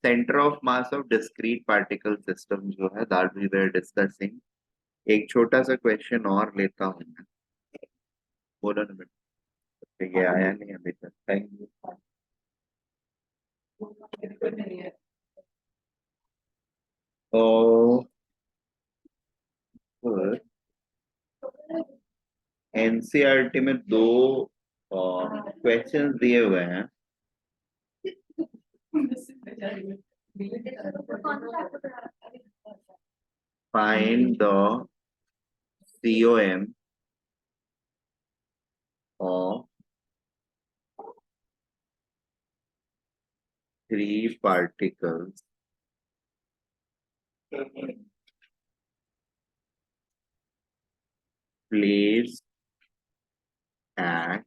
Centre of mass of discrete particle system जो है that we were discussing. एक छोटा सा क्वेश्चन और लेता हूँ मैं। बोलो ना बेटा, ये आया नहीं अभी तक। Thank you. तो एनसीईआरटी में दो क्वेश्चंस दिए हुए हैं। Find the COM of three particles placed at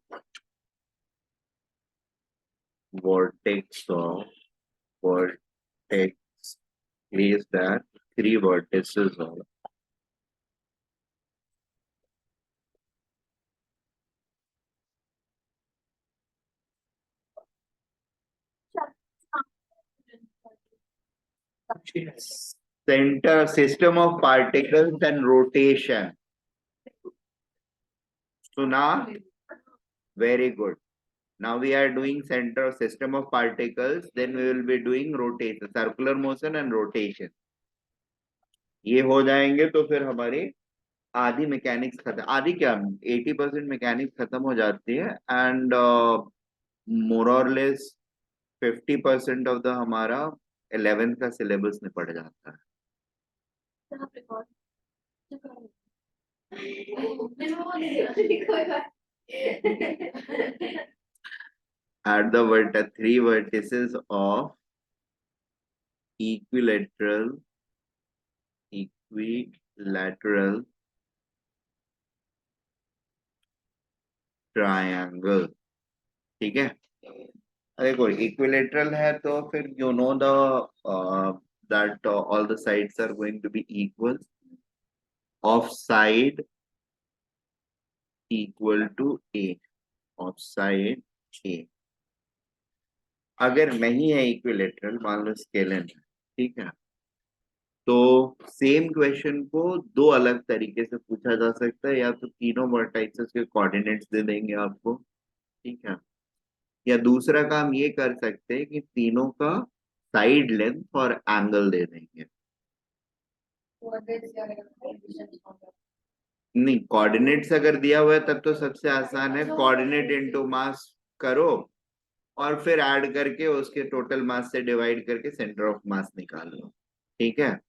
vertex of vertex placed at three vertices of center system of particles and rotation. Suna? Very good. Now we are doing center system of particles, then we will be doing rotation, circular motion and rotation. ये हो जाएंगे तो फिर हमारी आधी mechanics खत्म, आधी क्या 80% मैकेनिक्स खत्म हो जाती है एंड मोर और लेस 50% ऑफ द हमारा 11th का सिलेबस निपट जाता है। At the three vertices of equilateral triangle, ठीक है। देखो इक्विलेटरल है तो फिर you know the that all the sides are going to be equal, of side equal to A, of side A. अगर नहीं है इक्विलेटरल, मान लो स्केलन है, ठीक है, तो सेम क्वेश्चन को दो अलग तरीके से पूछा जा सकता है। या तो तीनों वर्टाइसेस के कोऑर्डिनेट्स दे देंगे आपको, ठीक है, या दूसरा काम ये कर सकते हैं कि तीनों का साइड लेंथ और एंगल दे देंगे। नहीं, कोऑर्डिनेट्स अगर दिया हुआ है तब तो सबसे आसान है, कोऑर्डिनेट इनटू मास करो और फिर ऐड करके उसके टोटल मास से डिवाइड करके सेंटर ऑफ मास निकाल लो, ठीक है।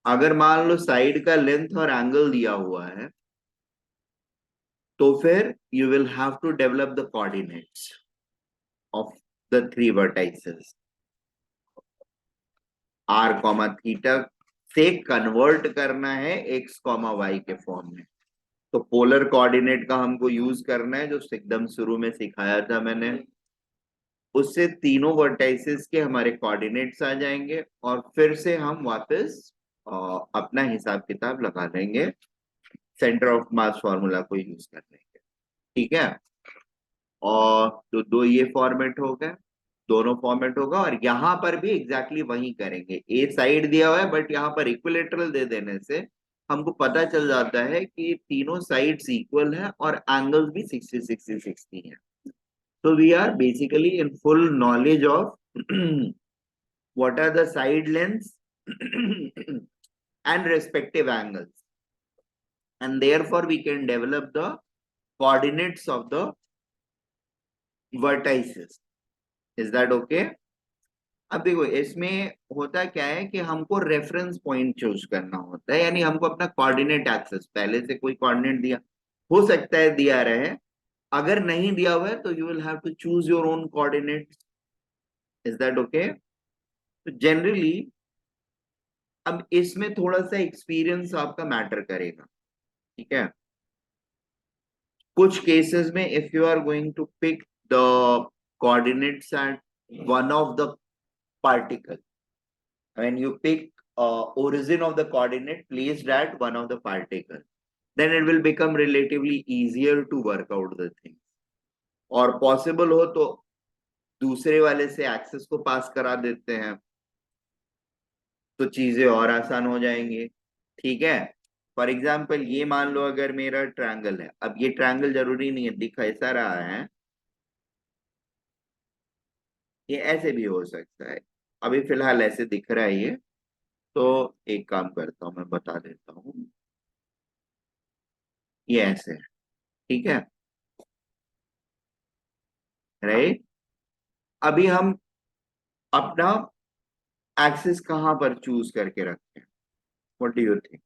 अगर मान लो साइड का लेंथ और एंगल दिया हुआ है तो फिर you will have to develop the coordinates of the three vertices, r comma theta से कन्वर्ट करना है x कॉमा y के फॉर्म में। तो पोलर कोऑर्डिनेट का हमको यूज करना है, जो एकदम शुरू में सिखाया था मैंने। उससे तीनों वर्टाइसेस के हमारे कोऑर्डिनेट्स आ जाएंगे और फिर से हम वापस अपना हिसाब किताब लगा लेंगे, सेंटर ऑफ मास फॉर्मूला को यूज कर लेंगे, ठीक है। और तो दो ये फॉर्मेट हो गए, दोनों फॉर्मेट होगा और यहाँ पर भी एग्जैक्टली वही करेंगे। ए साइड दिया हुआ है बट यहाँ पर इक्विलेटरल दे देने से हमको पता चल जाता है कि तीनों साइड्स इक्वल है और एंगल्स भी 60 60 60 है। So we are basically in full knowledge of what are the side lengths and respective angles, and therefore we can develop the coordinates of the vertices. Is that okay? अब देखो इसमें होता क्या है कि हमको रेफरेंस पॉइंट चूज करना होता है, यानी हमको अपना कोऑर्डिनेट एक्सेस, पहले से कोई कोऑर्डिनेट दिया हो सकता है, दिया रहे, अगर नहीं दिया हुआ है तो you will have to choose your own coordinates. Is that okay? तो जनरली अब इसमें थोड़ा सा एक्सपीरियंस आपका मैटर करेगा, ठीक है। कुछ केसेस में if you are going to pick the coordinates at one of the particle, when you pick origin of the coordinate placed at one of the particle, then it will become relatively easier to work out the things, और possible हो तो दूसरे वाले से access को पास करा देते हैं, तो चीजें और आसान हो जाएंगी। ठीक है। फॉर एग्जाम्पल ये मान लो अगर मेरा ट्रायंगल है, अब ये ट्रायंगल जरूरी नहीं है दिख ऐसा रहा है, ये ऐसे भी हो सकता है। अभी फिलहाल ऐसे दिख रहा है ये। तो एक काम करता हूँ, मैं बता देता हूँ। ये ऐसे है। ठीक है। राइट। अभी हम अपना एक्सिस कहाँ पर चूज करके रखते हैं? What do you think?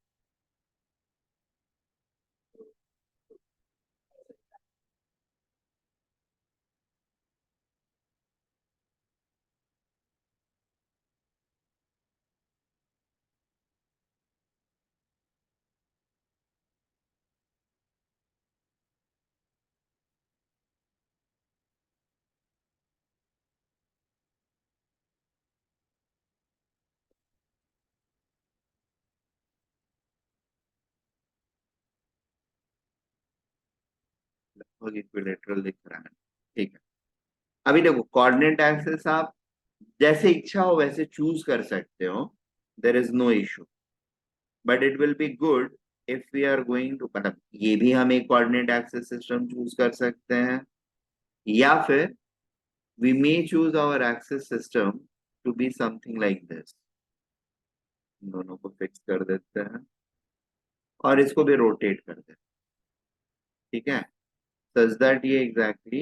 लगभग इक्विलेटरल दिख रहा है। ठीक है। अभी देखो कोऑर्डिनेट एक्सिस आप जैसे इच्छा हो वैसे चूज कर सकते हो, there is no issue. But it will be good if we are going to, मतलब ये भी हम एक कोऑर्डिनेट एक्सिस सिस्टम चूज कर सकते हैं, या फिर we may choose our axis system to be something like this. दोनों को फिक्स कर देते हैं और इसको भी रोटेट कर देते हैं। ठीक है। सच दैट ये एग्जैक्टली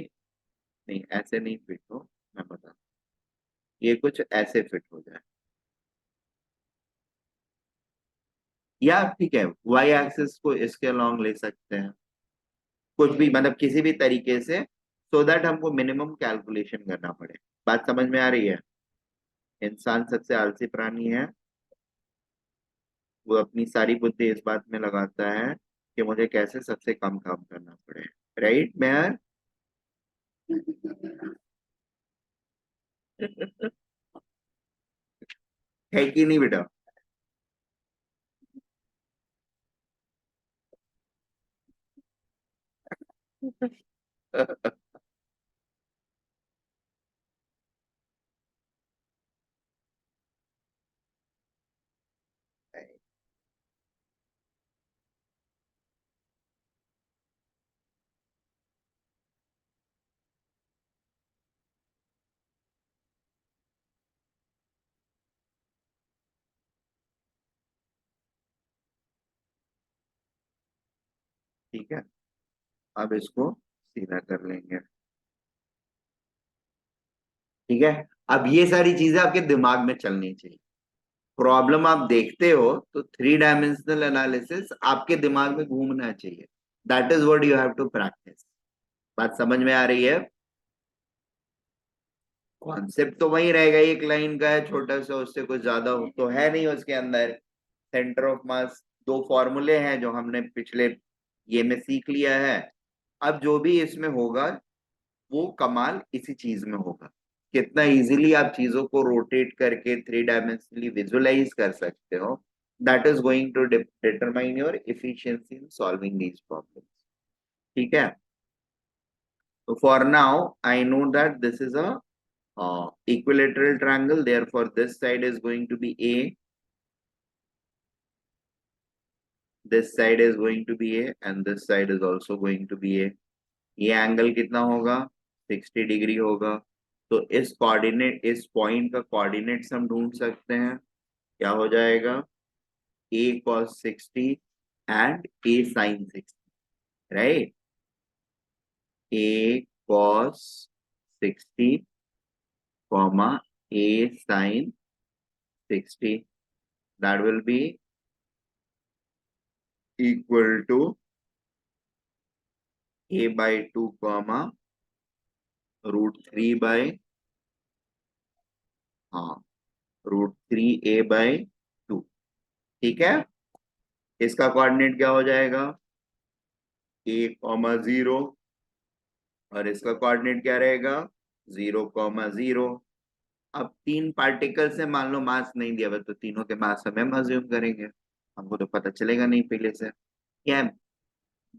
नहीं, ऐसे नहीं फिट हो, मैं बता, ये कुछ ऐसे फिट हो जाए, या ठीक है वाई एक्सिस को इसके अलोंग ले सकते हैं, कुछ भी मतलब किसी भी तरीके से, सो दैट हमको मिनिमम कैलकुलेशन करना पड़े। बात समझ में आ रही है? इंसान सबसे आलसी प्राणी है, वो अपनी सारी बुद्धि इस बात में लगाता है कि मुझे कैसे सबसे कम काम करना पड़े। राइट मेहर? है कि नहीं बेटा? ठीक है। अब इसको सीधा कर लेंगे। ठीक है। अब ये सारी चीजें आपके दिमाग में चलनी चाहिए। प्रॉब्लम आप देखते हो तो थ्री डायमेंशनल एनालिसिस आपके दिमाग में घूमना चाहिए। That is what you have to practice. बात समझ में आ रही है? कॉन्सेप्ट तो वही रहेगा, एक लाइन का है छोटा सा, उससे कुछ ज्यादा तो है नहीं उसके अंदर। सेंटर ऑफ मास, दो फॉर्मूले हैं जो हमने पिछले ये में सीख लिया है। अब जो भी इसमें होगा वो कमाल इसी चीज में होगा, कितना इजीली आप चीजों को रोटेट करके थ्री डायमेंशनली विजुलाइज कर सकते हो। That is going to determine your efficiency in solving these problems. ठीक है। तो for now I know that this is a equilateral triangle, therefore this side is going to be a, this side is going to be a, and this side is also going to be a। ये angle कितना होगा? 60 degree होगा। तो इस coordinate, इस point का coordinates हम ढूंढ सकते हैं। क्या हो जाएगा? a cos 60 and a sin 60, right? a cos 60 comma a sin 60, that will be equal to a by 2 comma √3 by, हाँ, √3a/2। ठीक है। इसका कोऑर्डिनेट क्या हो जाएगा? a, 0, और इसका कोऑर्डिनेट क्या रहेगा? 0, 0। अब तीन पार्टिकल से मान लो मास नहीं दिया हुआ, तो तीनों के मास हम अज्यूम करेंगे, हमको तो पता चलेगा नहीं पहले से क्या है।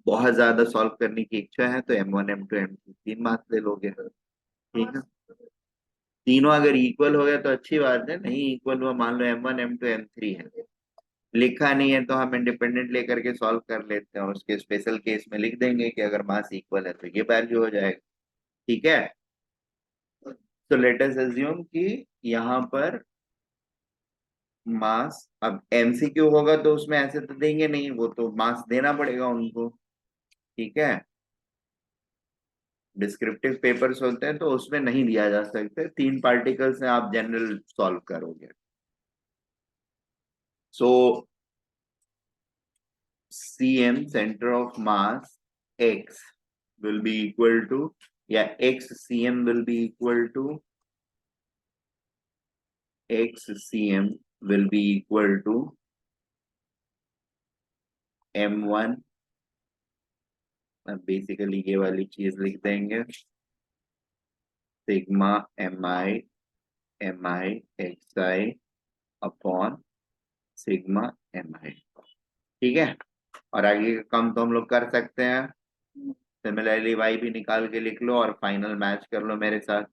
बहुत ज्यादा सॉल्व करने की इच्छा है तो M1 M2 M3 तीन मार्क्स ले लोगे, ठीक है। तीनों अगर इक्वल हो गया तो अच्छी बात है, नहीं इक्वल हुआ, मान लो M1 M2 M3 है, लिखा नहीं है तो हम इंडिपेंडेंट लेकर के सॉल्व कर लेते हैं, और उसके स्पेशल केस में लिख देंगे कि अगर मास इक्वल है तो ये वैल्यू हो जाएगा, ठीक है। तो लेट अस अज्यूम कि यहाँ पर मास, अब एमसीक्यू होगा तो उसमें ऐसे तो देंगे नहीं, वो तो मास देना पड़ेगा उनको, ठीक है। डिस्क्रिप्टिव पेपर्स होते हैं तो उसमें नहीं दिया जा सकते, तीन पार्टिकल्स से आप जनरल सॉल्व करोगे। सो CM center of mass X will be equal to, yeah, XCM will be equal to, XCM will be equal to M1, अब बेसिकली ये वाली चीज लिख देंगे, sigma MI XI upon sigma MI, ठीक है। और आगे का काम तो हम लोग कर सकते हैं, सिमिलरली वाई भी निकाल के लिख लो और फाइनल मैच कर लो मेरे साथ।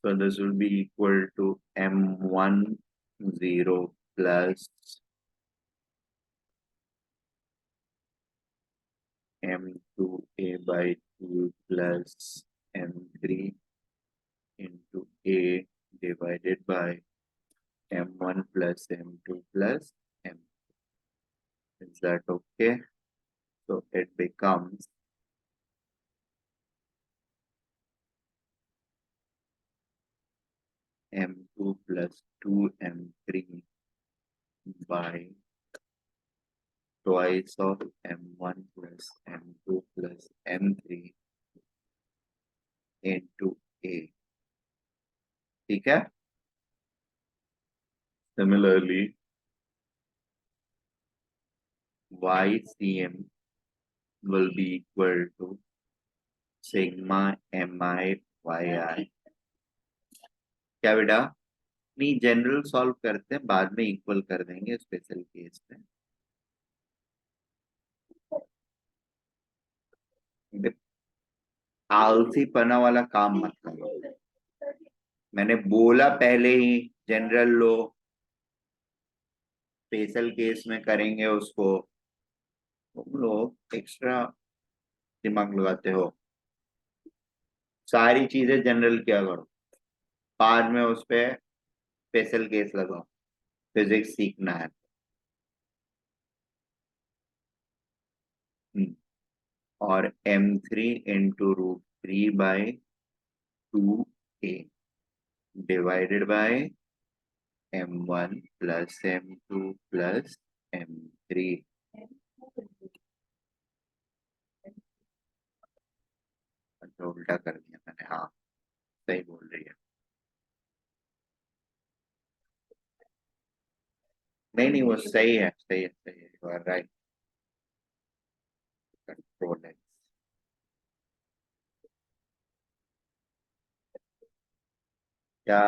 So this will be equal to M10 plus M2A by 2 plus M3 into A divided by M1 plus M2 plus M. Is that okay? So it becomes M2 plus 2M3 by twice of M1 plus M2 plus M3 into A, ठीक है। Similarly, YCM will be equal to sigma MI YI, क्या बेटा, नहीं general solve करते हैं, बाद में equal कर देंगे स्पेशल केस में। आलसी पना वाला काम मत करो, मैंने बोला पहले ही जनरल लो, स्पेशल केस में करेंगे उसको, तुम लोग एक्स्ट्रा दिमाग लगाते हो, सारी चीजें जनरल किया करो, बाद में उस पे स्पेशल केस लगाओ, फिजिक्स सीखना है। और M3 into √3/2A divided by M1 plus M2 plus M3। अच्छा उल्टा कर दिया मैंने, हाँ सही बोल रही है, नहीं नहीं वो सही है, सही है, सही है, यू आर राइट, कंट्रोल है। क्या,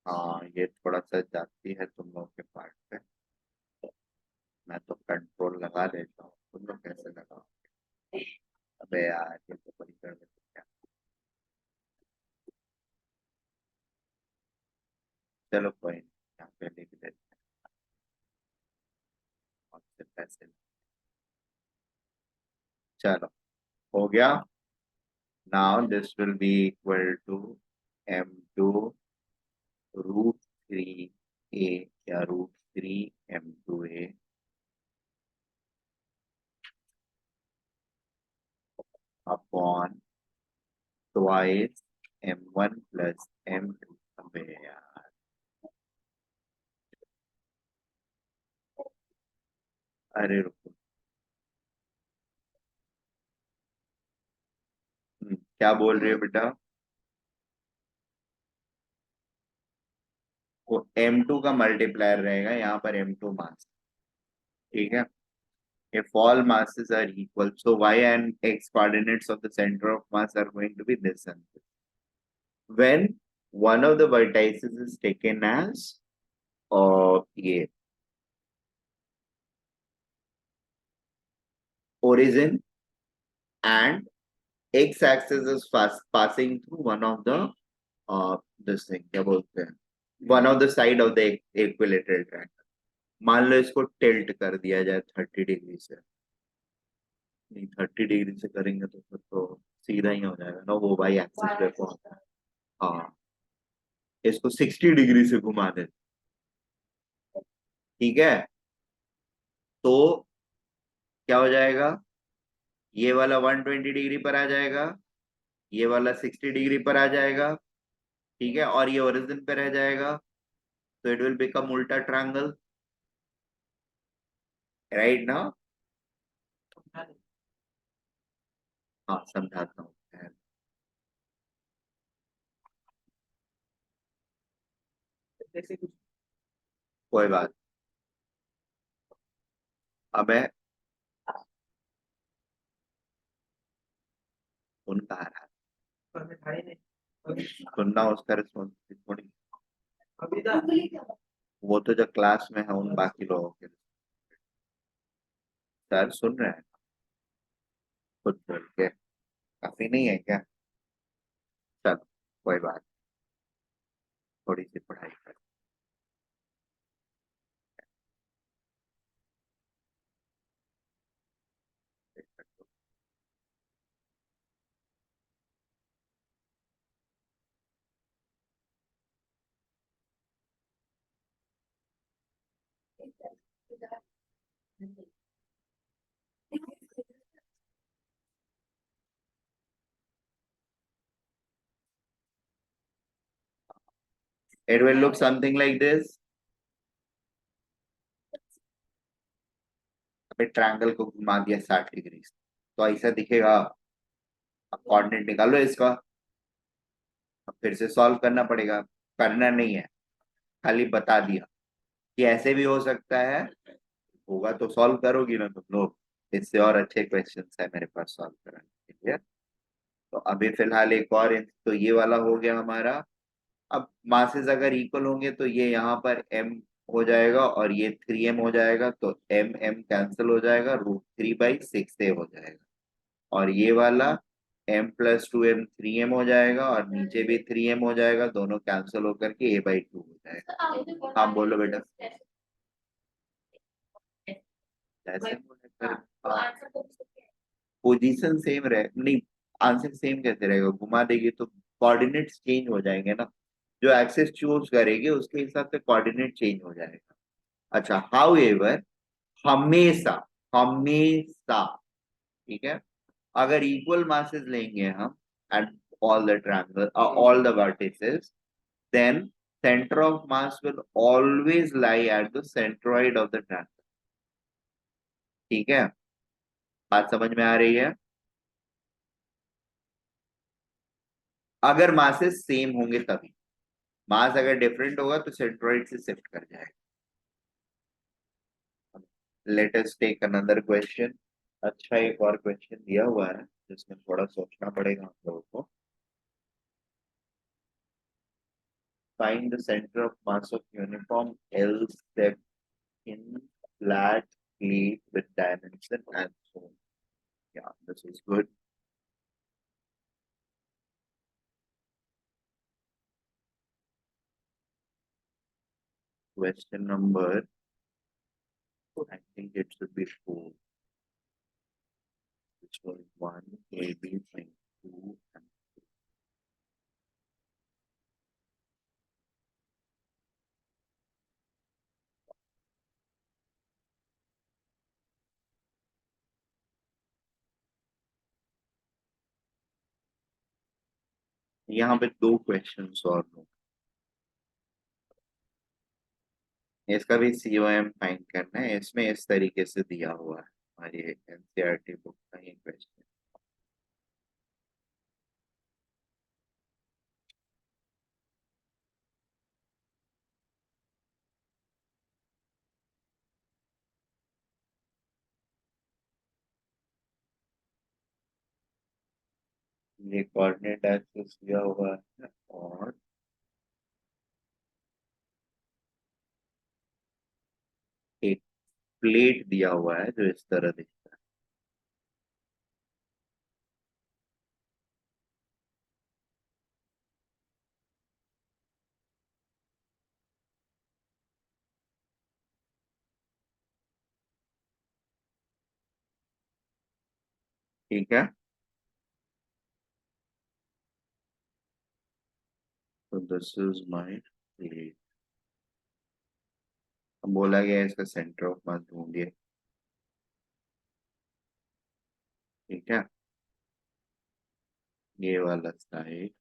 हाँ ये थोड़ा सा जाती है तुम लोग के पार्ट पे, मैं तो कंट्रोल लगा लेता हूँ, तुम लोग कैसे लगाओ। अबे यार ये तो बड़ी कर देते हैं। चलो कोई नहीं, यहाँ पे लिख देते हैं और फिर पैसे, चलो हो गया। Now this will be equal to M2 √3A या √3 M2A upon twice M1 plus M2। अबे यार, अरे रुको, क्या बोल रही हो बेटा, वो M2 का मल्टीप्लायर रहेगा यहाँ पर, M2 मास, ठीक है। If all masses are equal, so y and x coordinates of the center of mass are going to be this and this. When one of the vertices is taken as ये origin, and x-axis is passing through one of the this thing क्या बोलते हैं, one of the side of the equilateral triangle. मान लो इसको tilt कर दिया जाए 30 degree से, नहीं 30 डिग्री से करेंगे तो फिर तो सीधा ही हो जाएगा ना वो भाई एक्सिस पे पहुंच। हाँ, इसको 60 डिग्री से घुमा दे, ठीक है, तो क्या हो जाएगा, ये वाला 120 डिग्री पर आ जाएगा, ये वाला 60 डिग्री पर आ जाएगा, ठीक है, और ये ओरिजिन पे रह जाएगा, तो इट विल बिकम उल्टा ट्रायंगल, राइट ना। हाँ समझाता हूँ, कोई बात। अब है उनका आ रहा है, सुनना उसका रिस्पॉन्सिबिलिटी थोड़ी, वो तो जो क्लास में है उन बाकी लोगों के, सर सुन रहे हैं खुद बोल के, काफी नहीं है क्या, चल कोई बात, थोड़ी सी पढ़ाई कर। It will look something like this. अबे ट्रायंगल को घुमा दिया 60 डिग्री से, तो ऐसा दिखेगा। अब कोऑर्डिनेट निकालो इसका, अब फिर से सॉल्व करना पड़ेगा, करना नहीं है, खाली बता दिया कि ऐसे भी हो सकता है, होगा तो सॉल्व करोगी ना तुम लोग, इससे और अच्छे क्वेश्चंस है मेरे पास सॉल्व करने के लिए। तो अभी फिलहाल एक और तो ये वाला हो गया हमारा। अब मासेस अगर इक्वल होंगे तो ये यहाँ पर m हो जाएगा और ये 3m हो जाएगा, तो m m कैंसिल हो जाएगा, √3/6a हो जाएगा, और ये वाला m+2m 3m हो जाएगा, और नीचे भी 3m हो जाएगा, दोनों कैंसिल होकर के a/2 हो जाएगा। हाँ बोलो बेटा, ऐसे पोजीशन सेम रहे नहीं, आंसर सेम कैसे रहेगा, घुमा देगी तो कोऑर्डिनेट्स चेंज हो जाएंगे ना, जो एक्सेस चूज करेगी उसके हिसाब से कोऑर्डिनेट चेंज हो जाएगा। अच्छा हाउ एवर, हमेशा, हमेशा, ठीक है, अगर इक्वल मासेस लेंगे हम at all the triangle all the vertices, then centre of mass will always lie at the centroid of the triangle, ठीक है, बात समझ में आ रही है। अगर मासेस सेम होंगे तभी, मास अगर डिफरेंट होगा तो सेंट्रोइड से शिफ्ट कर जाएगा। Let us take another question. अच्छा एक और क्वेश्चन दिया हुआ है जिसमें थोड़ा सोचना पड़ेगा हम लोगों को। Find the center of mass of uniform L step in flat plate with dimension and so on. Yeah, this is good. Question number, I think it should be 4, which was 1, A, B, 2, and यहाँ पे 2 question solve हो, इसका भी COM find करना है, इसमें इस तरीके से दिया हुआ है हमारी एनसीईआरटी बुक का ये क्वेश्चन। ये कोऑर्डिनेट एक्सिस दिया हुआ है और एक प्लेट दिया हुआ है जो इस तरह दिखता है, ठीक है, तो दिस इज माय प्लेट। बोला गया है इसका सेंटर ऑफ मास ढूंढिए। ठीक है, ये वाला साइड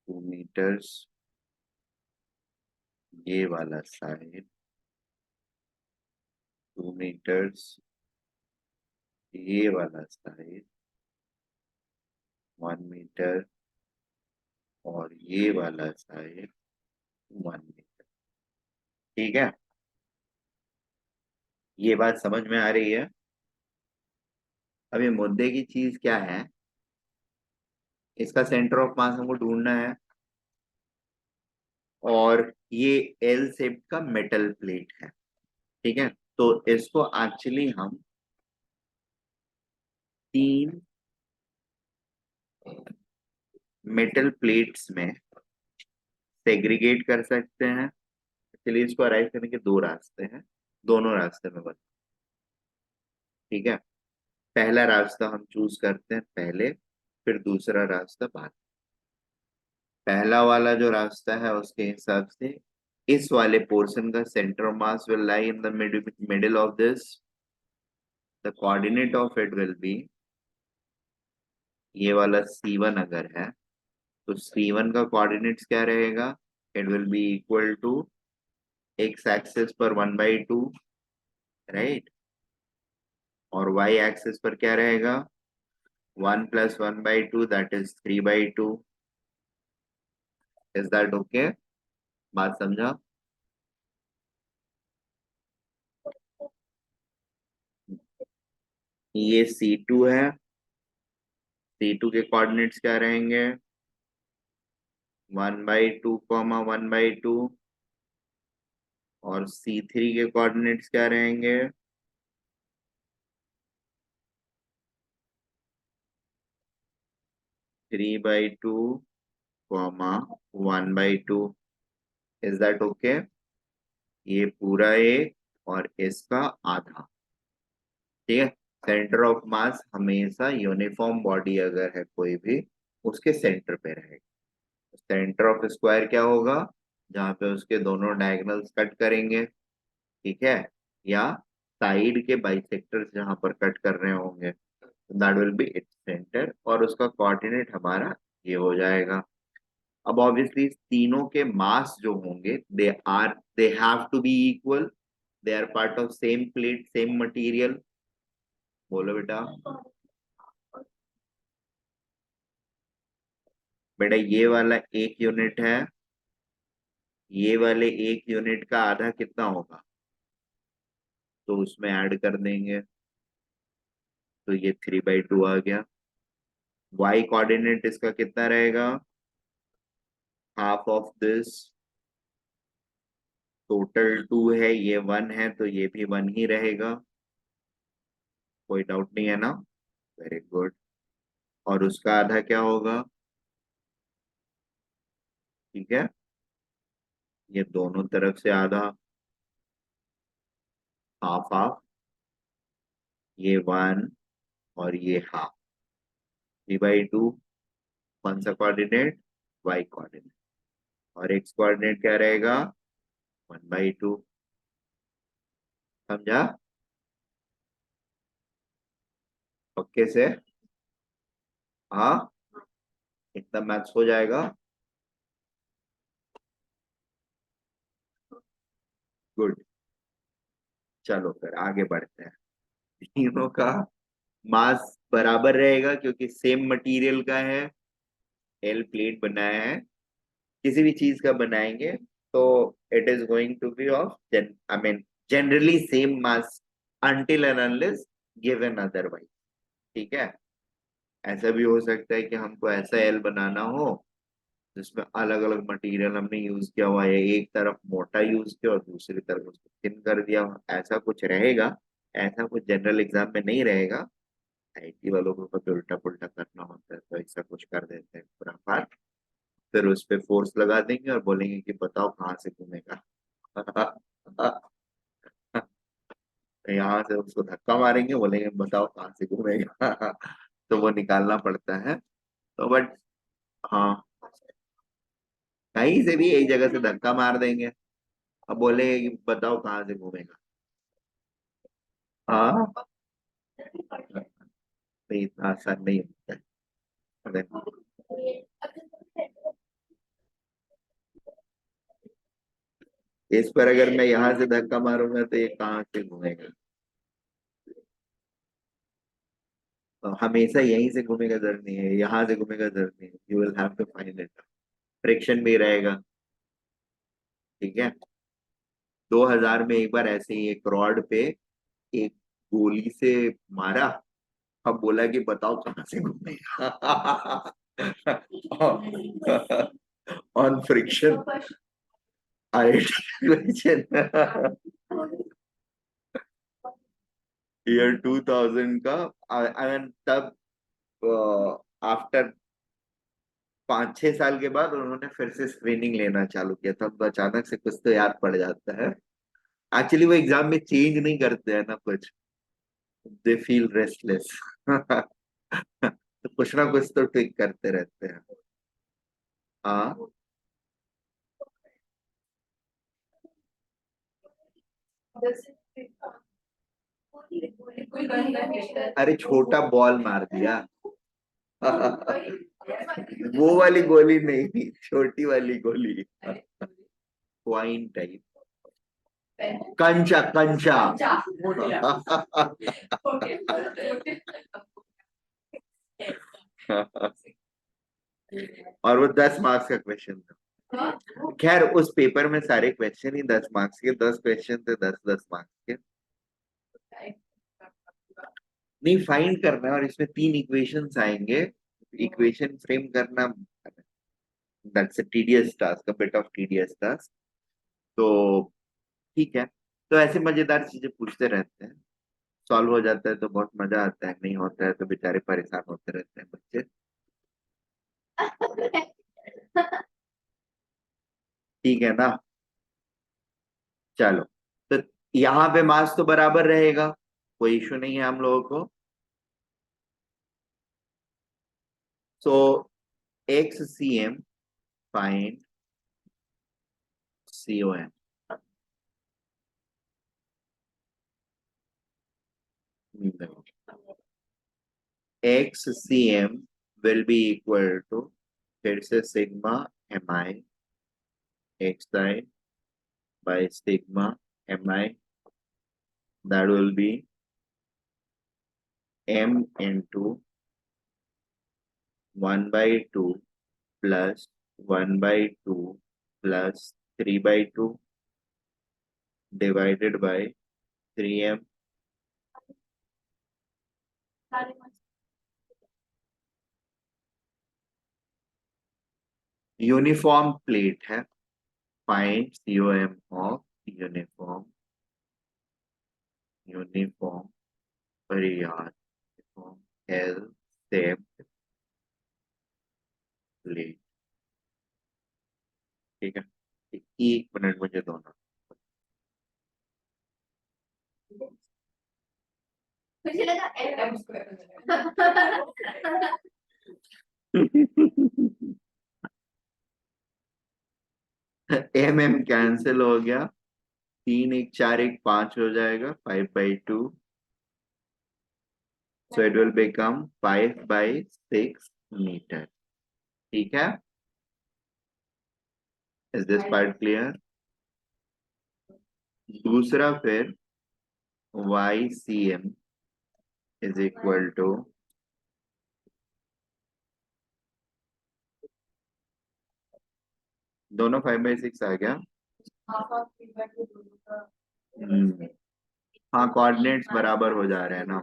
2 मीटर्स, ये वाला साइड 2 मीटर्स, ये वाला साइड 1 मीटर, और ये वाला साइड 1 मीटर। ठीक है, ये बात समझ में आ रही है। अभी मुद्दे की चीज क्या है, इसका सेंटर ऑफ मास हमको ढूंढना है, और ये एल शेप का मेटल प्लेट है। ठीक है, तो इसको एक्चुअली हम 3 मेटल प्लेट्स में सेग्रीगेट कर सकते हैं। चलिए, इसको अराइव करने के 2 रास्ते हैं, दोनों रास्ते में बता। ठीक है, पहला रास्ता हम चूज करते हैं पहले, फिर दूसरा रास्ता बाद। पहला वाला जो रास्ता है उसके हिसाब से इस वाले पोर्शन का centre of mass will lie in the middle of this. The coordinate of it will B, ये वाला C1 अगर है, तो C1 का कोऑर्डिनेट्स क्या रहेगा? It will be equal to x axis पर 1/2, राइट, और वाई एक्सिस पर क्या रहेगा? 1 + 1/2, that is 3/2। Is that okay? बात समझा? ये C2 है, C2 के कोऑर्डिनेट्स क्या रहेंगे? 1/2, 1/2, और C3 के कोऑर्डिनेट्स क्या रहेंगे? 3/2, 1/2। Is that okay? ये पूरा एक और इसका आधा। ठीक है, सेंटर ऑफ मास हमेशा यूनिफॉर्म बॉडी अगर है कोई भी, उसके सेंटर पे रहेगा। सेंटर ऑफ स्क्वायर क्या होगा? जहाँ पे उसके दोनों डायगोनल्स कट करेंगे। ठीक है, या साइड के बाइसेक्टर्स जहां पर कट कर रहे होंगे, that will B its centre, और उसका कोऑर्डिनेट हमारा ये हो जाएगा। अब ऑब्वियसली तीनों के मास जो होंगे, they have to be equal, they are part of same plate, same material. बोलो बेटा। बेटा, ये वाला 1 यूनिट है, ये वाले 1 यूनिट का आधा कितना होगा? तो उसमें ऐड कर देंगे, तो ये 3/2 आ गया। वाई कोऑर्डिनेट इसका कितना रहेगा? हाफ ऑफ दिस, टोटल 2 है, ये 1 है, तो ये भी 1 ही रहेगा। कोई डाउट नहीं है ना? Very good. और उसका आधा क्या होगा? ठीक है, ये दोनों तरफ से आधा, हाफ हाफ, ये 1 और ये हाफ। 3/2, कौन सा कोऑर्डिनेट? Y coordinate. और एक्स कोऑर्डिनेट क्या रहेगा? 1/2। समझा? पक्के से? हाँ, इतना मैथ्स हो जाएगा। गुड, चलो फिर आगे बढ़ते हैं। तीनों का मास बराबर रहेगा क्योंकि सेम मटेरियल का है, एल प्लेट बनाया है। किसी भी चीज का बनाएंगे तो it is going to be of I mean generally same mass until end unless given otherwise. ठीक है, ऐसा भी हो सकता है कि हमको ऐसा एल बनाना हो जिसमें अलग अलग मटेरियल हमने यूज किया हुआ है, एक तरफ मोटा यूज किया और दूसरी तरफ उसको थिन कर दिया, ऐसा कुछ रहेगा। ऐसा कुछ जनरल एग्जाम में नहीं रहेगा। आईटी वालों को कभी उल्टा पुल्टा करना होता है तो ऐसा कुछ कर देते हैं खुराफात, फिर उस पे फोर्स लगा देंगे और बोलेंगे कि बताओ कहाँ से घूमेगा। यहाँ से उसको धक्का मारेंगे, बोलेंगे बताओ कहाँ से घूमेगा। तो वो निकालना पड़ता है। तो बट हाँ, कहीं से भी एक जगह से धक्का मार देंगे, अब बोलेंगे कि बताओ कहाँ से घूमेगा। हाँ, नहीं इतना आसान नहीं होता है। अरे, इस पर अगर मैं यहाँ से धक्का मारूंगा तो ये कहाँ से घूमेगा। तो हमेशा यहीं से घूमेगा जरूर नहीं है, यहाँ से घूमेगा जरूर नहीं है, you will have to find it. Friction भी रहेगा। ठीक है। 2000 में एक बार ऐसे ही एक रॉड पे एक गोली से मारा, अब बोला कि बताओ कहाँ से घूमेगा। On friction question. ईयर 2000 का। तब आफ्टर 5-6 साल के बाद उन्होंने फिर से स्क्रीनिंग लेना चालू किया, तब अचानक से कुछ तो याद पड़ जाता है। एक्चुअली वो एग्जाम में चेंज नहीं करते हैं ना कुछ, दे फील रेस्टलेस। तो कुछ ना कुछ तो ट्विक करते रहते हैं। हाँ, अरे छोटा बॉल मार दिया। वो वाली गोली नहीं, छोटी वाली गोली। Coin type. कंचा कंचा। और वो 10 मार्क्स का क्वेश्चन था। खैर उस पेपर में सारे क्वेश्चन ही 10 मार्क्स के, 10 क्वेश्चन थे 10-10 मार्क्स के। नहीं, फाइंड करना है और इसमें 3 इक्वेशंस आएंगे। इक्वेशन फ्रेम करना, that's a tedious task, a bit of tedious task. तो ठीक है। तो ऐसे मजेदार चीजें पूछते रहते हैं, सॉल्व हो जाता है तो बहुत मजा आता है, नहीं होता है तो बेचारे परेशान होते रहते हैं बच्चे। ठीक है ना। चलो, तो यहाँ पे मार्क्स तो बराबर रहेगा, कोई इशू नहीं है हम लोगों को। So X C M, find C O M. X C M will be equal to, फिर से sigma M I X I by sigma M I, that will be M into 1/2 plus 1/2 plus 3/2 divided by 3m। Uniform plate है, find COM of uniform, uniform परियार L same plate. ठीक है। 1 minute मुझे दोनों। मुझे लगा एम एम कैंसिल हो गया, 3 1 4 1 5 हो जाएगा, 5/2, so it will become 5/6 metre. ठीक है। Is this part clear? दूसरा फिर YCM इज इक्वल टू, दोनों 5/6 आ गया। हम्म, हाँ कोऑर्डिनेट्स बराबर हो जा रहे हैं ना।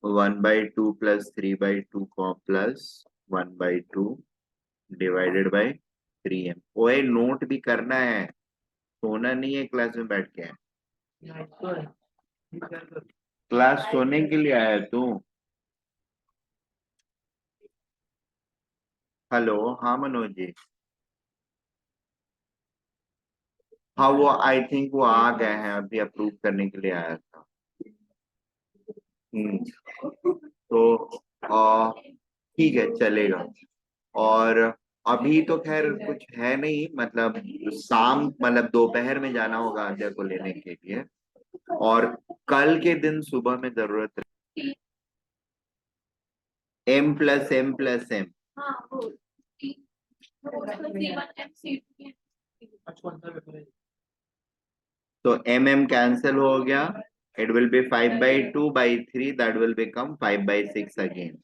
1/2 प्लस 3/2 को प्लस 1/2 डिवाइडेड बाई 3m। ओए नोट भी करना है, सोना नहीं है क्लास में बैठ के। क्लास सोने के लिए आया तू? हेलो, हाँ मनोज जी। हाँ वो आई थिंक वो आ गए हैं, अभी अप्रूव करने के लिए आया था। तो ठीक है चलेगा। और अभी तो खैर कुछ है नहीं, मतलब शाम मतलब दोपहर में जाना होगा आद्या को लेने के लिए। और कल के दिन सुबह में जरूरत है M+M+M। तो M कैंसिल हो गया, it will be 5/2/3, that will become 5/6 again,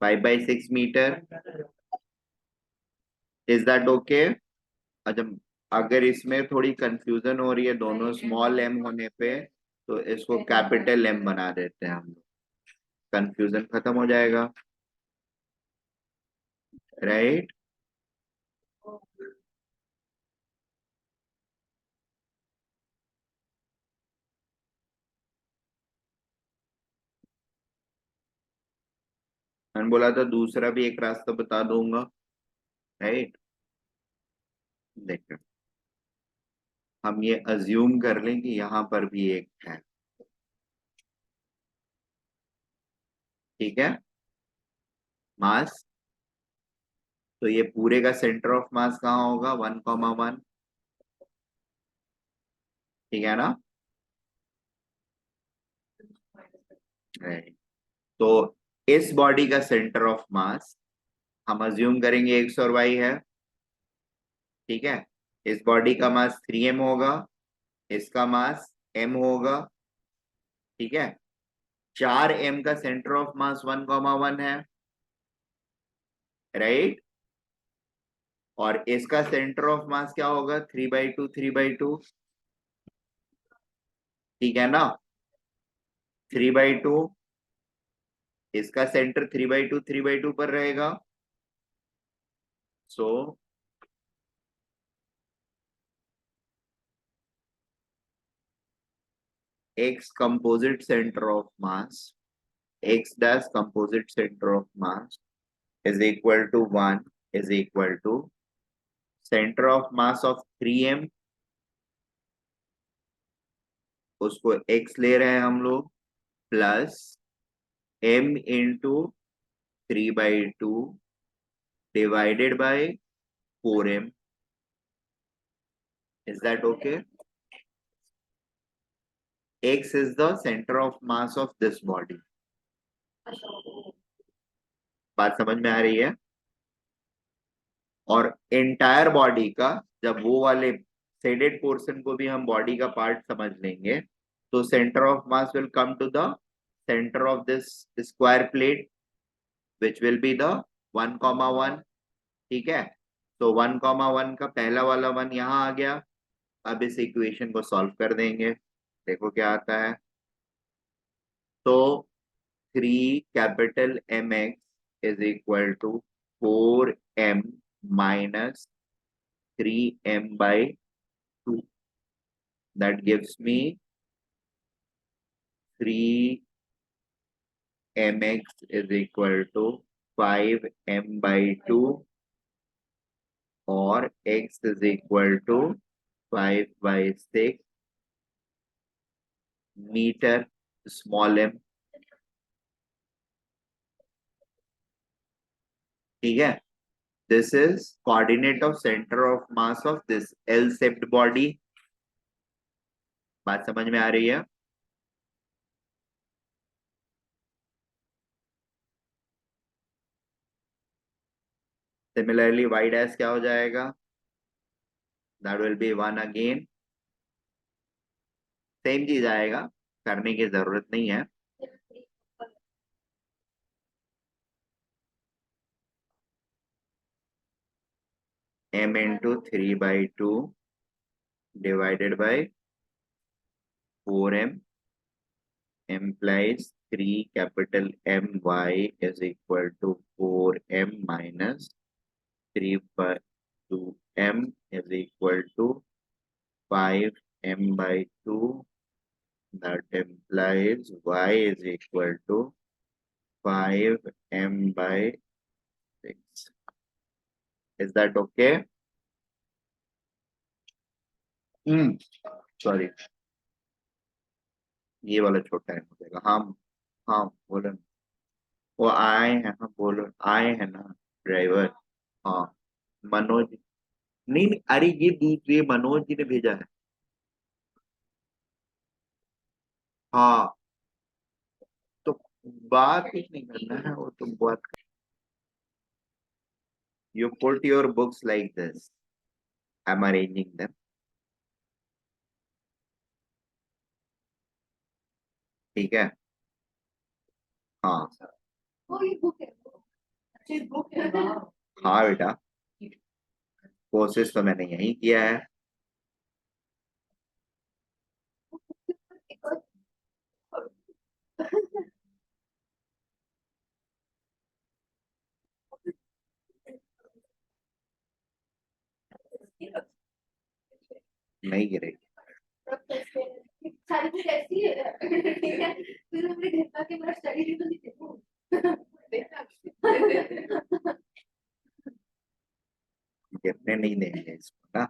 5/6 metre. Is that okay? अच्छा, अगर इसमें थोड़ी कंफ्यूजन हो रही है दोनों स्मॉल m होने पे, तो इसको कैपिटल M बना देते हैं हम लोग, कंफ्यूजन खत्म हो जाएगा, राइट? मैंने बोला था दूसरा भी एक रास्ता बता दूंगा, राइट? देखो, हम ये अज्यूम कर लें कि यहाँ पर भी एक है, ठीक है, मास। तो ये पूरे का सेंटर ऑफ मास कहाँ होगा? 1,1, ठीक है ना? Right. तो इस बॉडी का सेंटर ऑफ मास हम अज्यूम करेंगे एक्स और वाई है, ठीक है। इस बॉडी का मास 3m होगा, इसका मास m होगा, ठीक है। 4m का सेंटर ऑफ मास 1,1 है, राइट। और इसका सेंटर ऑफ मास क्या होगा? 3/2 3/2, ठीक है ना? 3/2, इसका सेंटर 3/2 3/2 पर रहेगा। सो x composite centre of mass, x dash composite center of mass is equal to 1 is equal to center of mass of 3m, उसको x ले रहे हैं हम लोग, plus m into 3/2 divided bye 4m। Is that okay? x is the center of mass of this body। बात समझ में आ रही है? और एंटायर बॉडी का, जब वो वाले शेडेड पोर्शन को भी हम बॉडी का पार्ट समझ लेंगे, तो centre of mass will come to the centre of this square plate which will be the 1,1, ठीक है। तो 1,1 का पहला वाला 1 यहाँ आ गया। अब इस इक्वेशन को सॉल्व कर देंगे, देखो क्या आता है। तो 3 capital M x is equal to 4m minus 3m/2, that gives me 3mx is equal to 5m/2, और x is equal to 5/6 metre small m, ठीक है। This is coordinate of centre of mass of this L shaped body. बात समझ में आ रही है? Similarly y dash क्या हो जाएगा? That will B 1 again, same चीज आएगा, करने की जरूरत नहीं है। m into 3/2 divided bye 4m implies 3 capital My is equal to 4m minus 3 by 2m is equal to 5m/2. That implies y is equal to 5m/6. Is that okay? Sorry, ये वाला छोटा है मुझे। हाँ हाँ बोलो ना। वो आए हैं, हाँ बोलो, आए हैं ना ड्राइवर। हाँ मनोज। नहीं नहीं, अरे ये दूसरे मनोज जी ने भेजा है। हाँ तो बात कुछ नहीं करना है, वो तुम बात। You put your books like this, I am arranging them. ठीक है। हाँ वो ये बुक है, अच्छी बुक है। हाँ बेटा, कोशिश तो मैंने यही किया है। नहीं गिरेगी। सारी चीज ऐसी है। ठीक है, फिर अपने घर का के मेरा स्टडी तो नहीं देखो। गिरने नहीं देंगे इसको ना।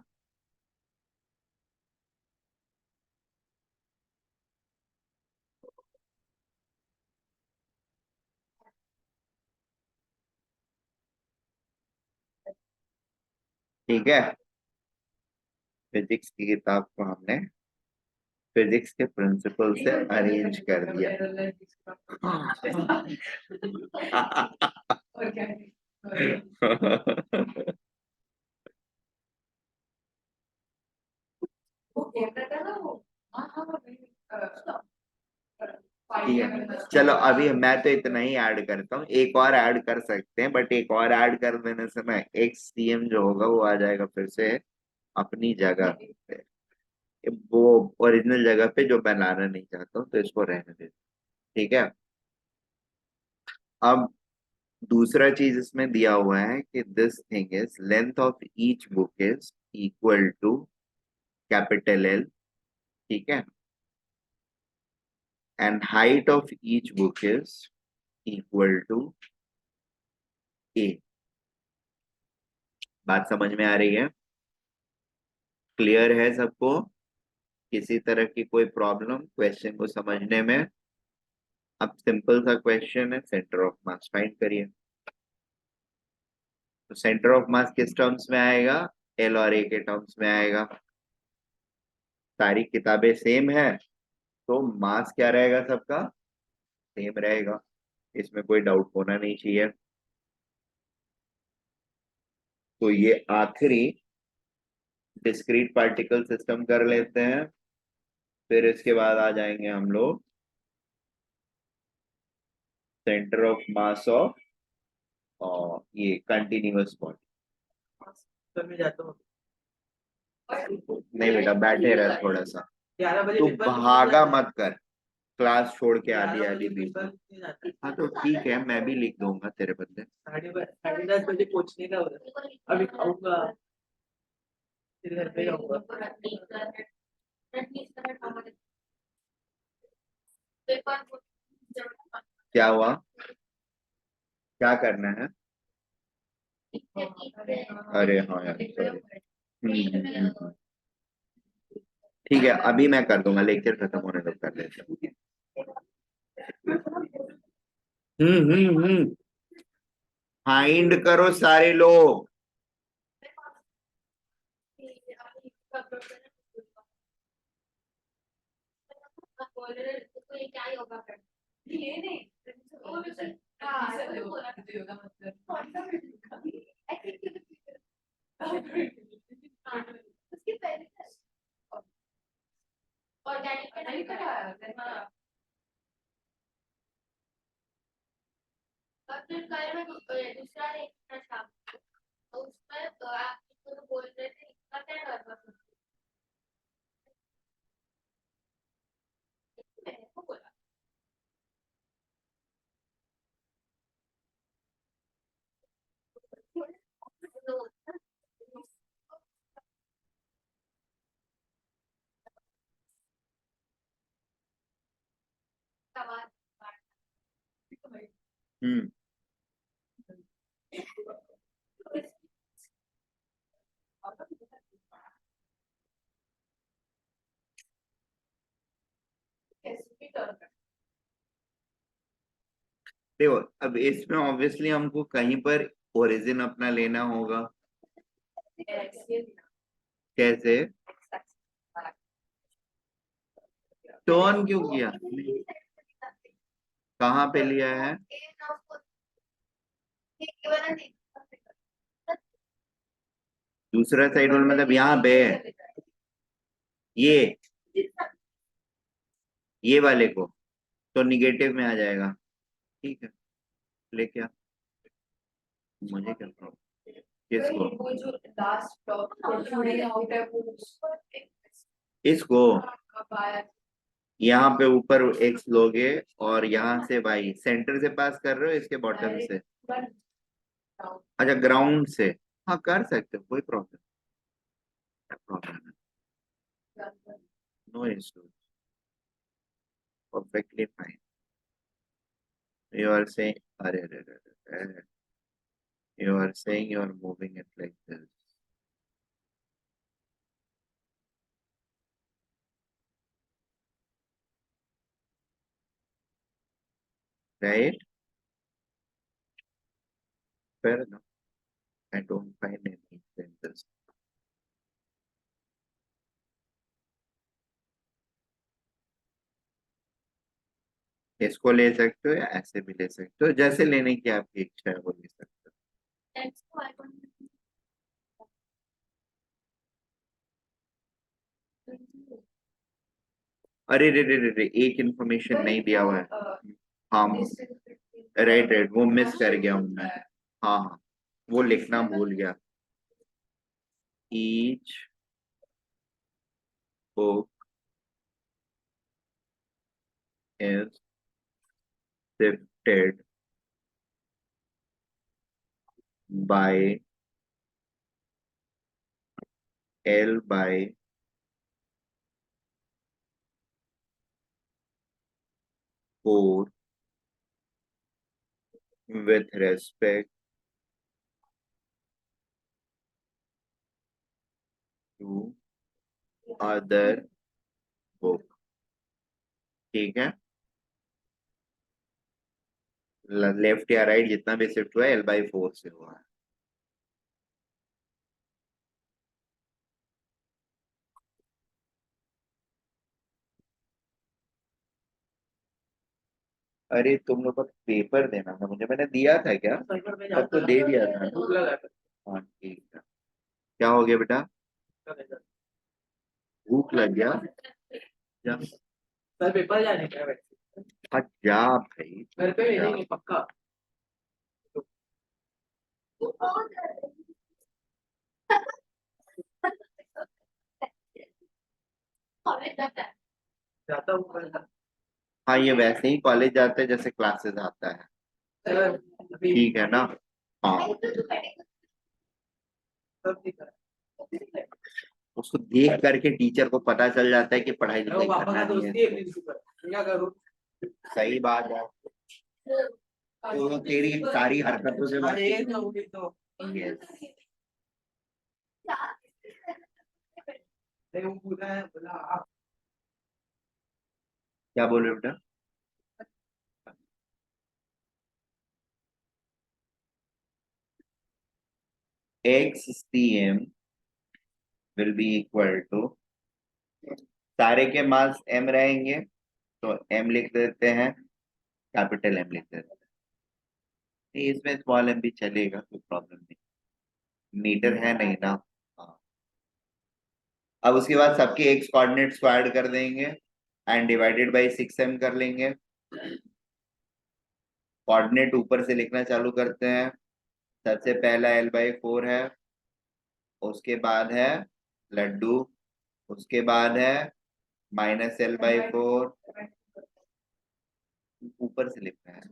ठीक है। फिजिक्स की किताब को हमने फिजिक्स के प्रिंसिपल से अरेंज कर दिया। और क्या वो कहता था ना वो। हाँ हाँ ठीक है, चलो अभी मैं तो इतना ही ऐड करता हूँ, एक और ऐड कर सकते हैं, बट एक और ऐड कर देने से ना एक्स सी एम जो होगा वो आ जाएगा फिर से अपनी जगह पे। वो ओरिजिनल जगह पे जो मैं लाना नहीं चाहता हूँ, तो इसको रहने दे। ठीक है। अब दूसरा चीज इसमें दिया हुआ है कि this thing is length of each book is equal to capital L. ठीक है। And height of each book is equal to A. बात समझ में आ रही है? क्लियर है सबको? किसी तरह की कोई प्रॉब्लम क्वेश्चन को समझने में? अब सिंपल सा क्वेश्चन है, सेंटर ऑफ मास फाइंड करिए। तो सेंटर ऑफ मास किस टर्म्स में आएगा? एल और ए के टर्म्स में आएगा। सारी किताबें सेम है, तो मास क्या रहेगा सबका? सेम रहेगा। इसमें कोई डाउट होना नहीं चाहिए। तो ये आखिरी डिस्क्रीट पार्टिकल सिस्टम कर लेते हैं, फिर इसके बाद आ जाएंगे हम लोग सेंटर ऑफ मास ऑफ और ये कंटिन्यूअस बॉडी। में जाता हूँ। नहीं बेटा, बैठे रहे थोड़ा सा। 11 बजे तू पेपर भागा मत कर, क्लास छोड़ के आधी 11 आधी बजे बीच पेपर में। नहीं जाता। हाँ तो ठीक है, मैं भी लिख दूंगा तेरे बदले। 10:30 बजे पहुंचने का हो रहा है। अभी खाऊंगा, फिर घर पे जाऊंगा। क्या हुआ? क्या करना है? अरे हाँ यार, sorry। हम्म। ठीक है, अभी मैं कर दूंगा, लेक्चर खत्म होने तक कर लेते हैं। हम्म। फाइंड करो सारे लोग। ये नहीं, वो भी सर। हाँ, वो बोला योगा मतलब कौन सा उसके पहले ऑर्गेनिक का नहीं करा। हाँ, और फिर कल में दूसरा एक था, तो उसमें आप तो बोल रहे थे इसका क्या करना है? मैंने को बोला सवाल। हम्म। देखो अब इसमें ऑब्वियसली हमको कहीं पर ओरिजिन अपना लेना होगा। कैसे? टर्न क्यों किया? कहाँ पे लिया है? दूसरा साइड वाला मतलब यहाँ पे है। ये ये वाले को तो निगेटिव में आ जाएगा। ठीक है, लेके आ। मुझे क्या प्रॉब्लम? किसको? वो जो लास्ट टॉप आउट है वो इसको यहाँ पे ऊपर एक्स लोगे और यहाँ से वाई सेंटर से पास कर रहे हो, इसके बॉटम से। अच्छा, ग्राउंड से। हाँ कर सकते हो, कोई problem problem no issue, perfectly fine. You are saying, अरे अरे अरे, you are saying you are moving it like this. Right, fair enough. I don't find any sense. इसको ले सकते हो या ऐसे भी ले सकते हो, जैसे लेने की आपकी इच्छा है वो ले सकते हो। अरे रे रे रे रे, एक इंफॉर्मेशन नहीं दिया हुआ है। हाँ, राइट राइट, वो मिस कर गया हूँ मैं। हाँ हाँ, वो लिखना भूल गया। Each book is shifted by L by 4 with respect to other book। ठीक है, लेफ्ट या राइट जितना भी शिफ्ट हुआ है L/4 से हुआ है। अरे तुम लोग को पेपर देना था मुझे, मैंने दिया था क्या? तब तो दे दिया था ना। हाँ ठीक है। क्या हो गया बेटा? भूख लग गया? जा। सर पेपर जाने का है। हाँ जा भाई, घर पे जा। भेजेंगे पक्का। जाता हूँ कल। हाँ ये वैसे ही कॉलेज जाते हैं जैसे क्लासेस आता है। सर अभी ठीक है ना? हाँ, सब ठीक है। उसको देख करके टीचर को पता चल जाता है कि पढ़ाई वो लिखाई पापा करना का नहीं दोस्ती है है। प्रिंसिपल, क्या करूँ? सही बात है, तो तेरी सारी हरकतों से अरे तो Yes। वो पूरा है बोला आप। क्या बोल रहे हो बेटा? XCM will be equal to, सारे के मास m रहेंगे तो m लिख देते हैं, कैपिटल M लिख देते हैं। नहीं, इसमें स्मॉल m भी चलेगा, कोई प्रॉब्लम नहीं, मीटर है नहीं ना। हाँ, अब उसके बाद सबके x कोऑर्डिनेट्स को ऐड कर देंगे एंड डिवाइडेड बाय 6m कर लेंगे। कोऑर्डिनेट ऊपर से लिखना चालू करते हैं। सबसे पहला L/4 है, उसके बाद है लड्डू, उसके बाद है -L/4, ऊपर से लिखना है।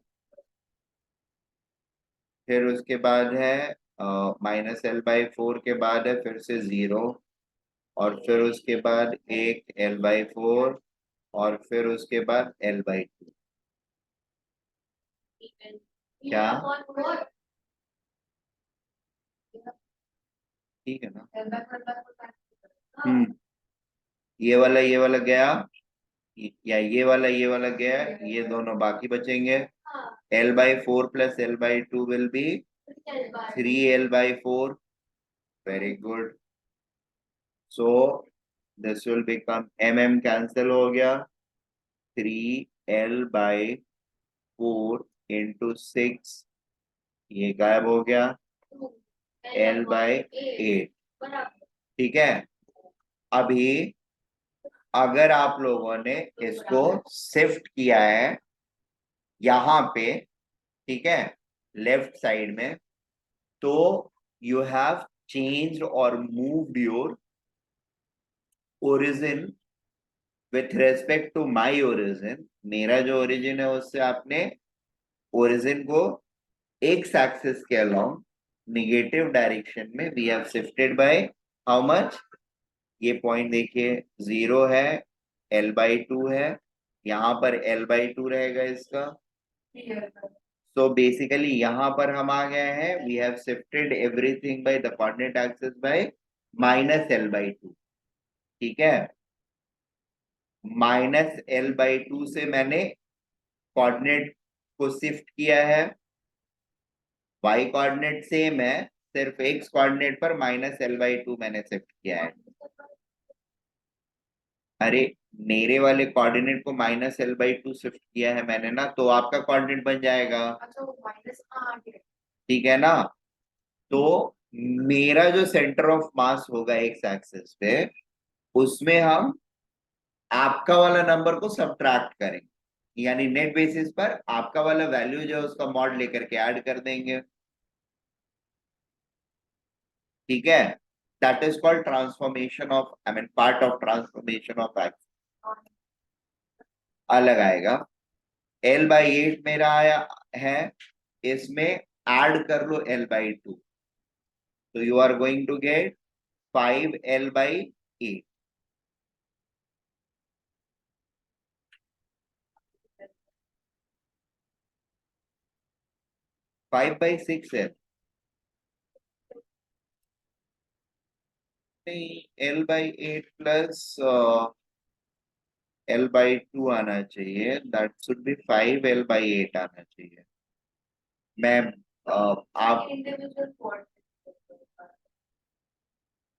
फिर उसके बाद है -L/4 के बाद है फिर से 0, और फिर उसके बाद एक L/4, और फिर उसके बाद L/2। क्या? ठीक है ना? हम्म, ये वाला गया, या ये वाला गया, ये दोनों बाकी बचेंगे। L by 4 plus L by 2 will be 3L by 4. Very good. So this will become cancel हो गया, 3L by 4 into 6, ये गायब हो गया, L by 8. ठीक है, अभी अगर आप लोगों ने इसको शिफ्ट किया है यहाँ पे, ठीक है, लेफ्ट साइड में, तो यू हैव चेंज्ड और moved your origin with respect to my origin. मेरा जो ओरिजिन है उससे आपने ओरिजिन को एक्स एक्सिस के अलोंग निगेटिव डायरेक्शन में we have shifted by how much. ये पॉइंट देखिए 0 है, L/2 है, यहाँ पर L/2 रहेगा इसका. So basically यहाँ पर हम आ गए हैं, we have shifted everything by the coordinate axis by -L/2. ठीक है, -L/2 से मैंने कोऑर्डिनेट को शिफ्ट किया है. y कोऑर्डिनेट सेम है, सिर्फ x कोऑर्डिनेट पर -L/2 मैंने शिफ्ट किया है. अरे मेरे वाले कोऑर्डिनेट को -L/2 शिफ्ट किया है मैंने ना, तो आपका कोऑर्डिनेट बन जाएगा. ठीक है ना, तो मेरा जो सेंटर ऑफ मास होगा एक्स एक्सिस पे, उसमें हम आपका वाला नंबर को सब्ट्रैक्ट करेंगे, यानी नेट बेसिस पर आपका वाला वैल्यू जो है उसका मॉड लेकर के ऐड कर देंगे. ठीक है, that is called transformation of, I mean part of transformation of x. अलग आएगा. L/8 मेरा आया है, इसमें ऐड कर लो L/2, तो you are going to get 5L/8. 5/6 है, नहीं, L/8 प्लस L/2 आना चाहिए, दैट शुड बी 5L/8 आना चाहिए. मैं आप,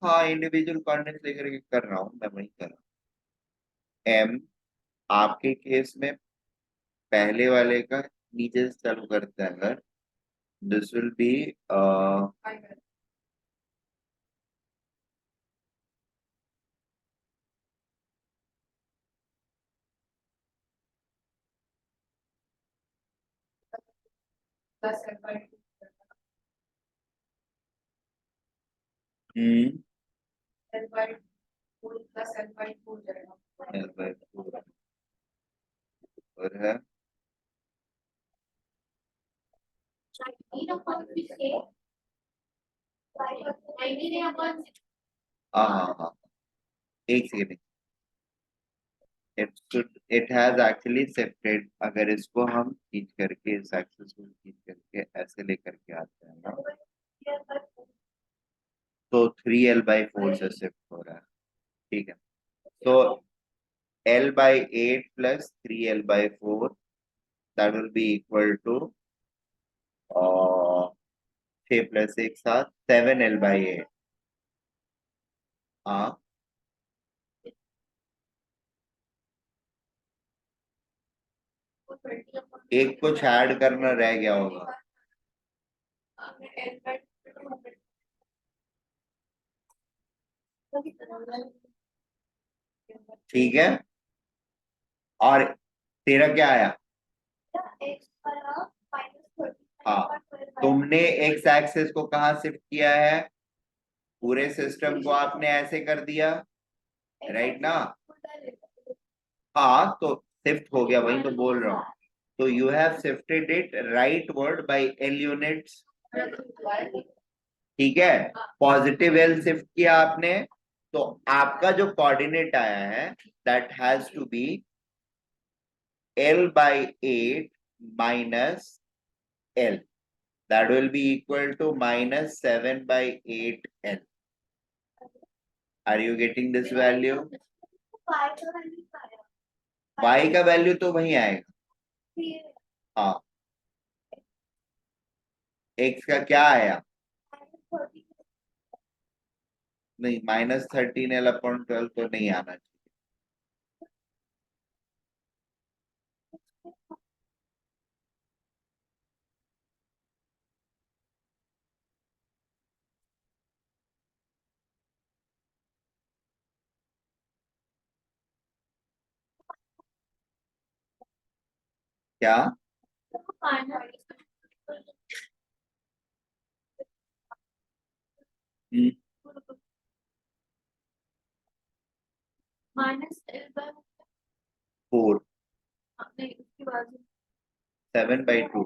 हाँ इंडिविजुअल कोऑर्डिनेट्स लेकर के कर रहा हूँ, मैं वही कर रहा हूँ. M आपके केस में पहले वाले का नीचे से चालू करते हैं अगर, दिस विल बी L/4 है. हाँ हाँ हाँ, एक second. It has actually shifted. अगर इसको हम खींच करके, इस एक्सिस को खींच करके ऐसे लेकर के आते हैं ना, तो 3L/4 से शिफ्ट हो रहा है. ठीक है, तो L/8 plus 3L/4, that will be equal to 6 plus 6 7L/8. हाँ, एक कुछ ऐड करना रह गया होगा. ठीक है, और तेरा क्या आया? हाँ, तुमने एक्स एक्सिस को कहाँ शिफ्ट किया है? पूरे सिस्टम को आपने ऐसे कर दिया, राइट ना? हाँ, तो शिफ्ट हो गया, वही तो बोल रहा हूँ. तो you have shifted it right word by L units. ठीक है, पॉजिटिव L शिफ्ट किया आपने, तो आपका जो कोऑर्डिनेट आया है that has to be L/8 minus L. That will be equal to -7/8L. Are you getting this value? Y का वैल्यू तो वही आएगा. हाँ, एक्स का क्या आया? नहीं, -13l/12 तो नहीं आना चाहिए। क्या? -4 नहीं उसके बाद 7/2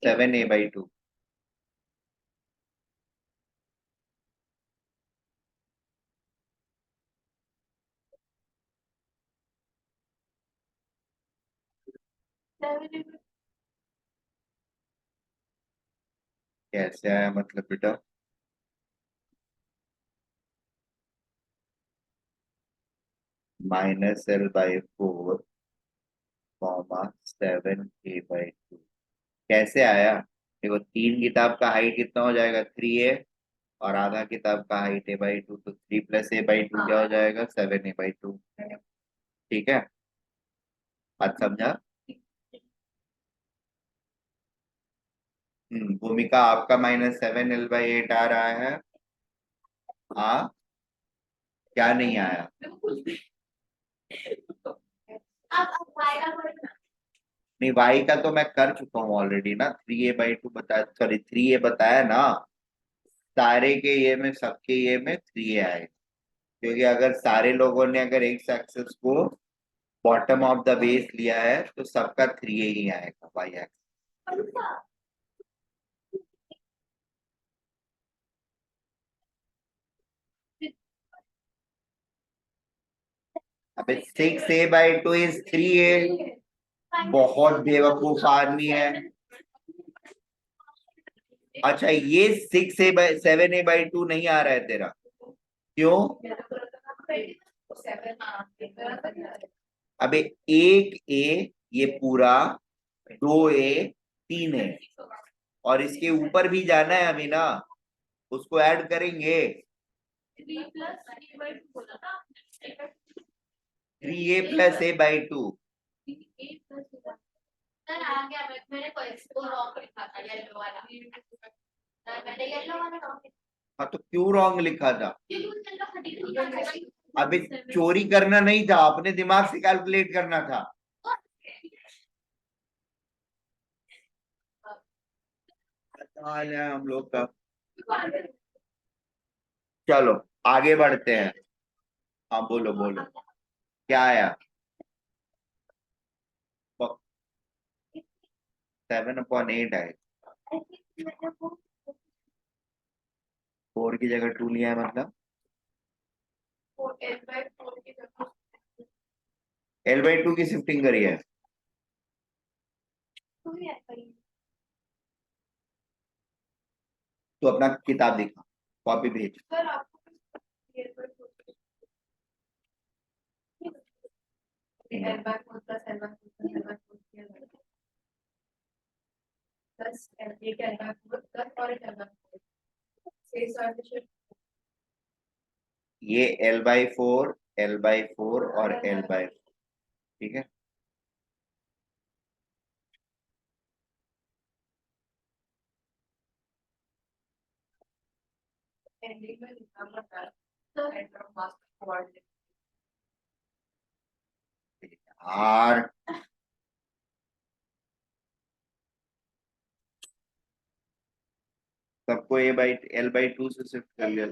7a/2। कैसे आया मतलब बेटा? -l/4 7a/2 कैसे आया? देखो, 3 किताब का हाइट कितना हो जाएगा? 3a, और आधा किताब का हाइट a/2, तो 3 + a/2 क्या हो जाएगा? 7a/2। ठीक है, बात समझा? भूमिका, आपका -7l/8 आ रहा है। हाँ, क्या नहीं आया? अब आएगा बोलना। नहीं, वाई का तो मैं कर चुका हूँ ऑलरेडी ना। 3a/2 बताया, सॉरी 3a बताया ना। सारे के ये में, सबके ये में 3a आएगा, क्योंकि अगर सारे लोगों ने अगर एक्स एक्सेस को बॉटम ऑफ द बेस लिया है तो सबका 3a ही आएगा वाई एक्सेस। अबे 6a/2 इज 3a। बहुत बेवकूफ आदमी है। अच्छा, ये 7a/2 नहीं आ रहा है तेरा? क्यों? अबे 1a ये पूरा, 2a, 3a, और इसके ऊपर भी जाना है अभी ना, उसको ऐड करेंगे। 3a + a/2। सर आ गया, मैंने कोई इसको रॉन्ग लिखा था येलो वाला। सर मैंने येलो वाला रॉन्ग हाँ, तो क्यों रॉन्ग लिखा था? लिखा। अबे चोरी करना नहीं था, अपने दिमाग से कैलकुलेट करना था। हाल है हम लोग का। चलो आगे बढ़ते हैं। हाँ, बोलो बोलो, क्या आया? 7/8 आए। 4 की जगह 2 लिया है मतलब? l/2 की शिफ्टिंग करी है। तो अपना किताब दिखा, कॉपी भेज। सर आपको ये l/4, l/4 और l/4, ठीक है। यार, सबको l/2 से शिफ्ट कर लिया।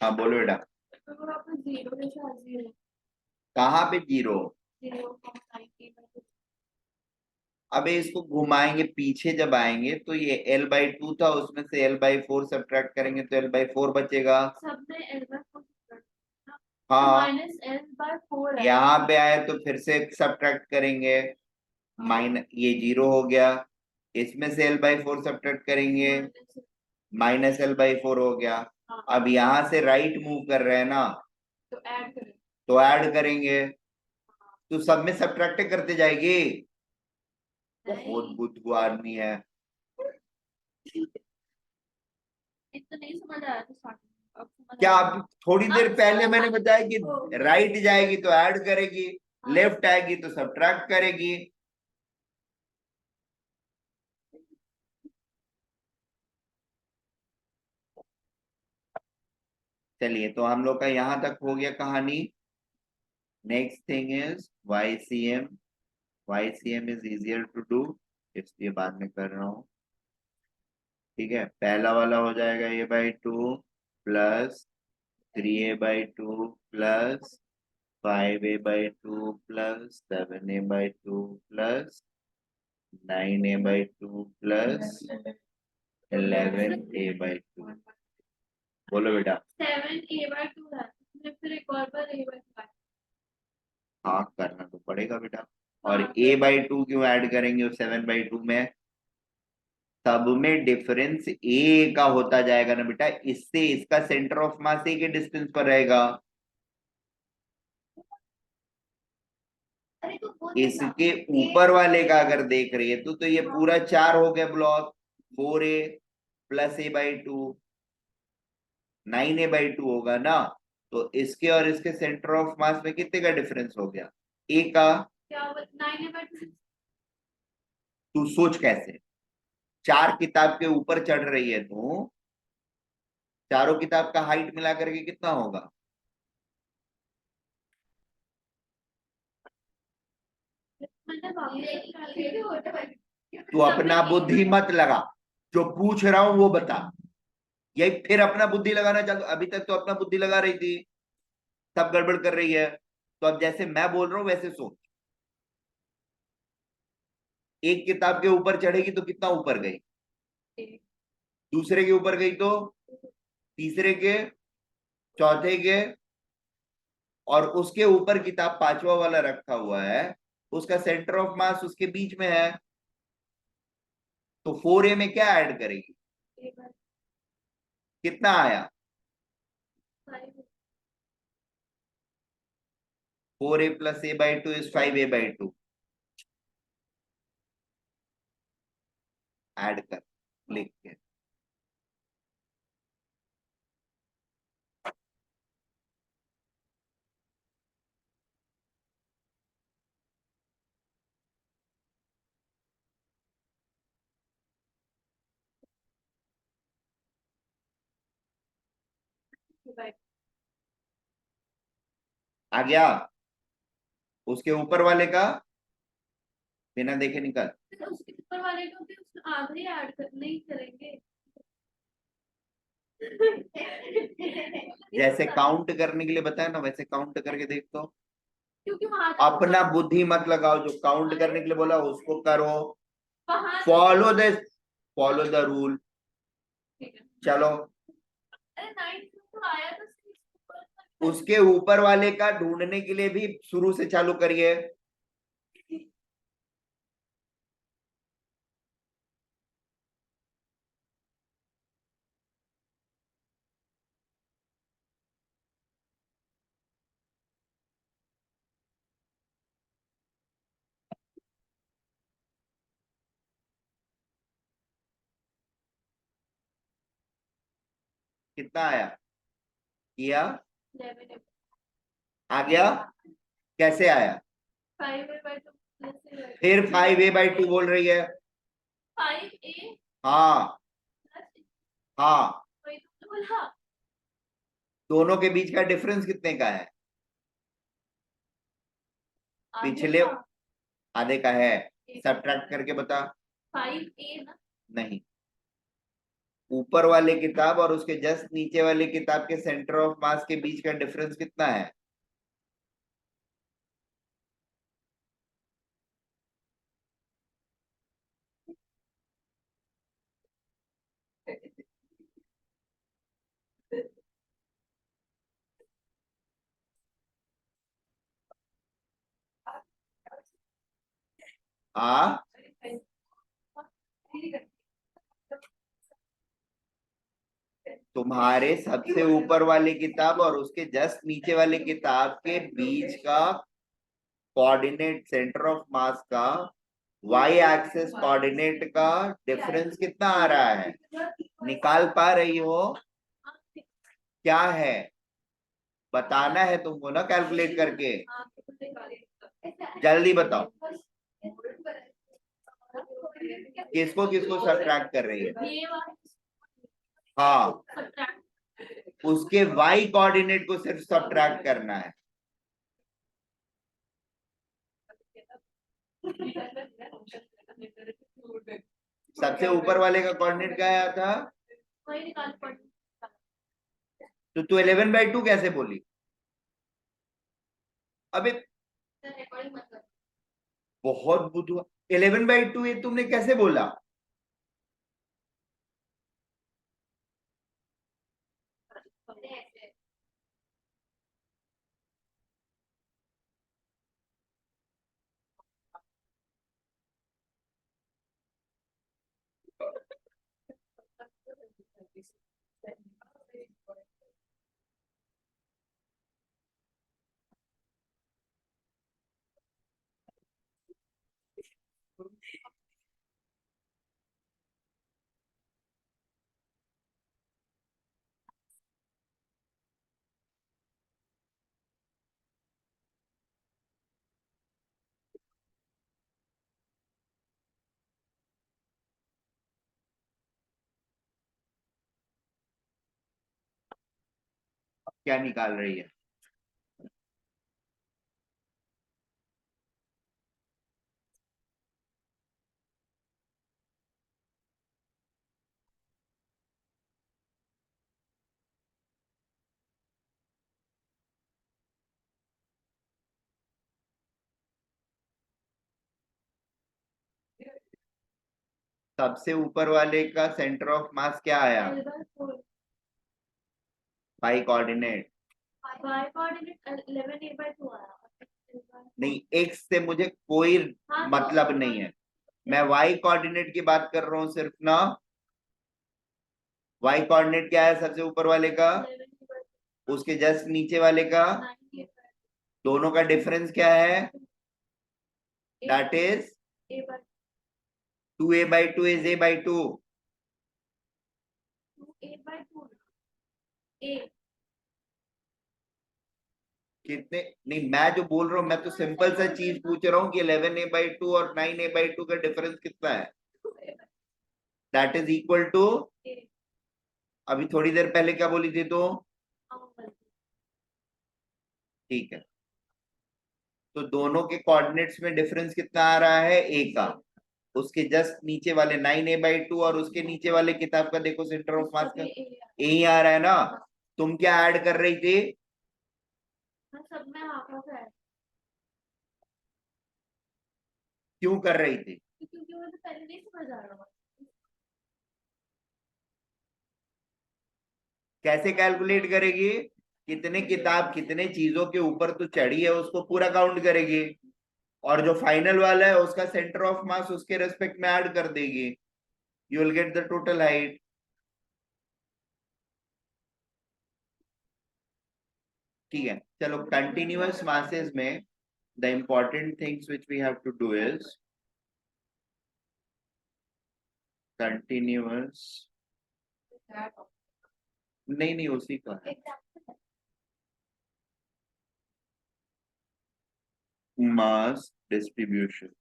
हाँ बोलो बेटा। कहाँ पे जीरो? अबे इसको घुमाएंगे पीछे, जब आएंगे तो ये l/2 था, उसमें से l/4 सब्ट्रैक्ट करेंगे तो l/4 बचेगा। हाँ, यहाँ पे आए तो फिर से सब्ट्रैक्ट करेंगे, ये 0 हो गया। इसमें से l/4 सब्ट्रैक्ट करेंगे, -l/4 हो गया। अब यहाँ से राइट मूव कर रहे हैं ना, तो ऐड करेंगे, तो सब में सब्ट्रैक्ट करते जाएगी। बहुत बुद्धू आदमी है। इतना नहीं समझ आया था starting में, अब समझ क्या आ रहा आप थोड़ी देर अब पहले समझ मैंने आ- बताया कि ओ, राइट जाएगी तो ऐड करेगी, हाँ। लेफ्ट आएगी तो सब्ट्रैक्ट करेगी। चलिए, तो हम लोग का यहां तक हो गया कहानी। Next thing is YCM। YCM is easier to do, इसलिए बाद में कर रहा हूँ। ठीक है, पहला वाला हो जाएगा A/2 plus 3A/2 plus 5A/2 plus 7A/2 plus 9A/2 plus 11A/2। बोलो बेटा। 7A/2 है, उसमें फिर एक और बार A/2 है। हाँ, करना तो पड़ेगा बेटा। और हाँ, A/2 क्यों ऐड करेंगे उस 7/2 में? सब में डिफरेंस A का होता जाएगा ना बेटा, इससे इसका सेंटर ऑफ मास A के डिस्टेंस पर रहेगा। अरे तो वो इसके ऊपर वाले का अगर देख रही है तो ये पूरा 4 हो गया block. 4A plus A/2 9A/2 होगा ना। तो इसके और इसके सेंटर ऑफ मास में कितने का डिफरेंस हो गया? A का। क्या 9A/2? तू सोच कैसे, 4 किताब के ऊपर चढ़ रही है तू, चारों किताब का हाइट मिला करके कितना होगा? तू अपना बुद्धि मत लगा, जो पूछ रहा हूं वो बता। यही फिर अपना बुद्धि लगाना चाहता, अभी तक तो अपना बुद्धि लगा रही थी, सब गड़बड़ कर रही है। तो अब जैसे मैं बोल रहा हूं वैसे सोच। एक किताब के ऊपर चढ़ेगी तो कितना ऊपर गई? दूसरे के ऊपर गई तो तीसरे के, चौथे के, और उसके ऊपर किताब पांचवा वाला रखा हुआ है, उसका सेंटर ऑफ मास उसके बीच में है। तो 4A में क्या ऐड करेगी? कितना आया? 4A plus A/2 is 5A/2। Add कर, लिख के। आ गया? उसके ऊपर वाले का बिना देखे निकल। उसके ऊपर वाले को भी उसमें आधा ही ऐड कर नहीं करेंगे। जैसे काउंट करने के लिए बताया ना, वैसे काउंट करके देख तो। क्योंकि वहां अपना बुद्धि मत लगाओ, जो काउंट करने के लिए बोला उसको करो। वहां फॉलो द रूल। चलो, अरे 9 तो आया था उसके ऊपर वाले का ढूंढने के लिए भी शुरू से चालू करिए। कितना आया? किया? 11 आ गया? कैसे आया? 5A/2 फिर 5A/2 बोल रही है। 5A हाँ हाँ, वही तो बोला। दोनों के बीच का डिफरेंस कितने का है? पिछले आधे का है। सब्ट्रैक्ट करके बता। 5A ना। नहीं, ऊपर वाले किताब और उसके जस्ट नीचे वाले किताब के सेंटर ऑफ मास के बीच का डिफरेंस कितना है? आ तुम्हारे सबसे ऊपर वाली किताब और उसके जस्ट नीचे वाले किताब के बीच का कोऑर्डिनेट सेंटर ऑफ मास का वाई एक्सिस कोऑर्डिनेट का डिफरेंस कितना आ रहा है, निकाल पा रही हो? क्या है बताना है तुमको ना, कैलकुलेट करके जल्दी बताओ। किसको किसको सब्ट्रैक्ट कर रही है? हाँ, उसके वाई कोऑर्डिनेट को सिर्फ सब्ट्रैक्ट करना है। सबसे ऊपर वाले का कोऑर्डिनेट क्या आया था? तो तू 11/2 कैसे बोली? अबे बहुत बुद्धू। 11/2 ये तुमने कैसे बोला? क्या निकाल रही है? सबसे ऊपर वाले का सेंटर ऑफ मास क्या आया? वाई कोऑर्डिनेट नहीं, एक्स से मुझे कोई मतलब नहीं है, मैं वाई कोऑर्डिनेट की बात कर रहा हूं सिर्फ ना। वाई कोऑर्डिनेट क्या है सबसे ऊपर वाले का? उसके जस्ट नीचे वाले का? दोनों का डिफरेंस क्या है? That is 2a/2 is a/2। कितने? नहीं, मैं जो बोल रहा हूँ, मैं तो सिंपल सा चीज पूछ रहा हूँ कि 11a/2 और 9a/2 का डिफरेंस कितना है? दैट इज इक्वल टू, अभी थोड़ी देर पहले क्या बोली थी तो? ठीक है, तो दोनों के कोऑर्डिनेट्स में डिफरेंस कितना आ रहा है? ए का। उसके जस्ट नीचे वाले 9a/2 और उसके नीचे वाले किताब का देखो सेंटर ऑफ मास का ए ही आ रहा है ना। तुम क्या ऐड कर रही थी? सब में हाफ हाफ है क्यों कर रही थी? क्योंकि वो तो पहले नहीं समझ आ रहा। कैसे कैलकुलेट करेगी? कितने किताब कितने चीजों के ऊपर तो चढ़ी है उसको पूरा काउंट करेगी, और जो फाइनल वाला है उसका सेंटर ऑफ मास उसके रेस्पेक्ट में ऐड कर देगी। You will get the total height. ठीक है, चलो कंटिन्यूअस मासेस में the important things which we have to do is continuous, नहीं नहीं उसी का है, मास डिस्ट्रीब्यूशन।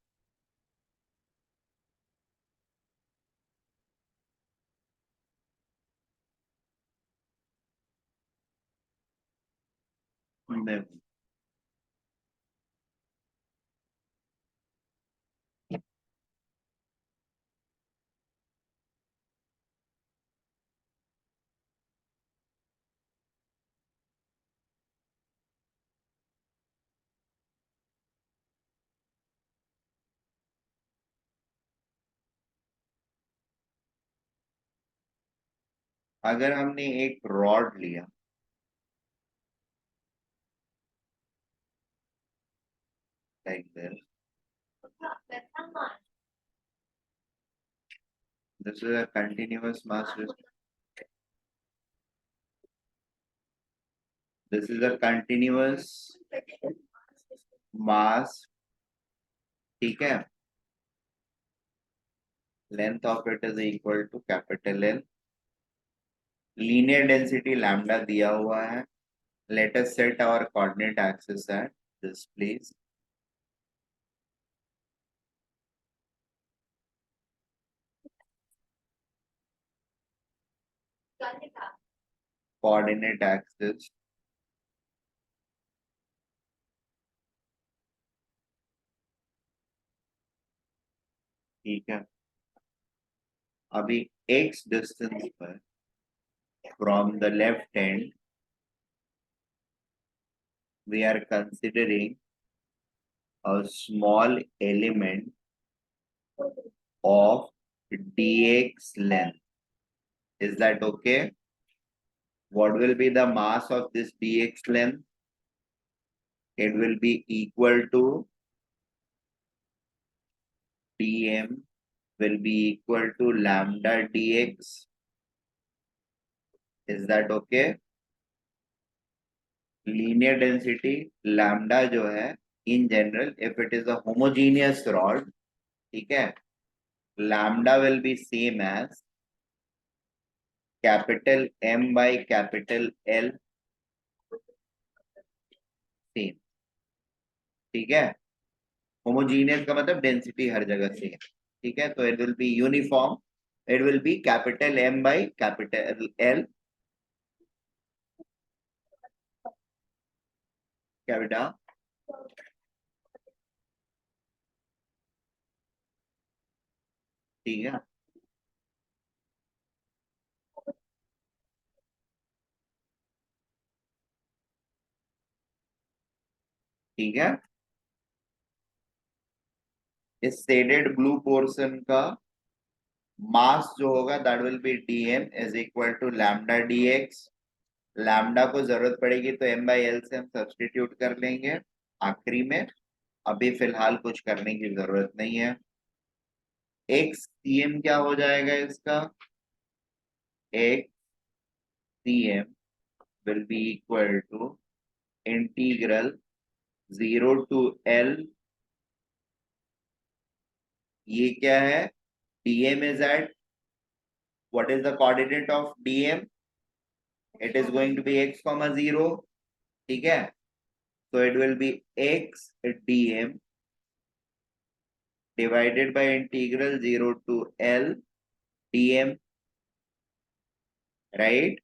अगर हमने एक रॉड लिया like this is a continuous mass, this is a continuous mass, ठीक है। Length of it is equal to capital L, linear density lambda दिया हुआ है. Let us set our coordinate axis at this place. Coordinate axis ठीक है. अभी x distance पर from the left hand we are considering a small element of dx length. Is that okay? What will be the mass of this dx length? It will be equal to dm will be equal to lambda dx. Is that okay? Linear density lambda जो है in general if it is a homogeneous rod, ठीक है, lambda will be same as capital M by capital L, same. ठीक है. Homogeneous का मतलब density हर जगह same. ठीक है. तो it will be uniform. It will B capital M by capital L. क्या बेटा? ठीक है. ठीक है. इस शेडेड ब्लू पोर्शन का मास जो होगा that will be dm is equal to lambda dx. Lambda को जरूरत पड़ेगी तो M by L से हम सब्सटीट्यूट कर लेंगे आखिरी में. अभी फिलहाल कुछ करने की जरूरत नहीं है. x cm क्या हो जाएगा इसका? x cm will be equal to integral 0 to L. ये क्या है? dm is at what is the coordinate of dm? It is going to be x comma 0. ठीक है. So it will be x dm divided by integral 0 to L dm, right?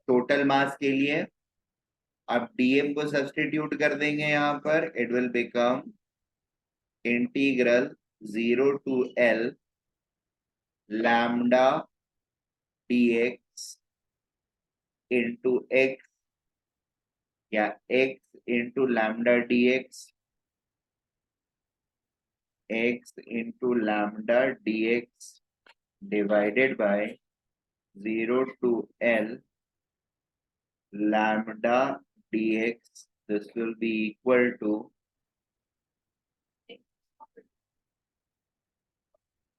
Total mass के लिए अब dm को substitute कर देंगे यहाँ पर. It will become integral 0 to L lambda dx into x या x into lambda dx, x into lambda dx divided by 0 to L lambda dx. This will be equal to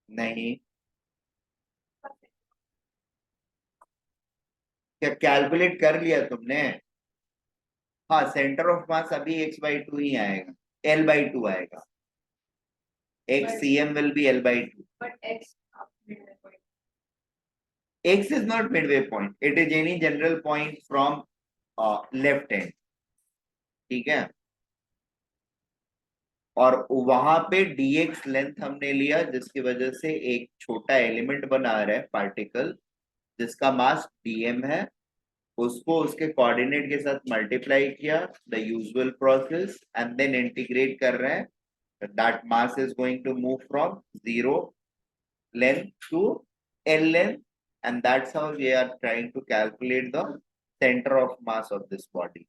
नहीं. क्या calculate कर लिया तुमने? हाँ, सेंटर ऑफ मास अभी x/2 ही आएगा. L/2 आएगा. x cm will be L/2. But X X is not midway point. It is any general point from left hand. ठीक है. और वहां पे dx लेंथ हमने लिया जिसकी वजह से एक छोटा एलिमेंट बना रहा है पार्टिकल जिसका मास dm है. उसको उसके कोऑर्डिनेट के साथ मल्टीप्लाई किया the usual process and then integrate कर रहे हैं. That mass is going to move from 0 length to L length, and that's how we are trying to calculate the center of mass of this body.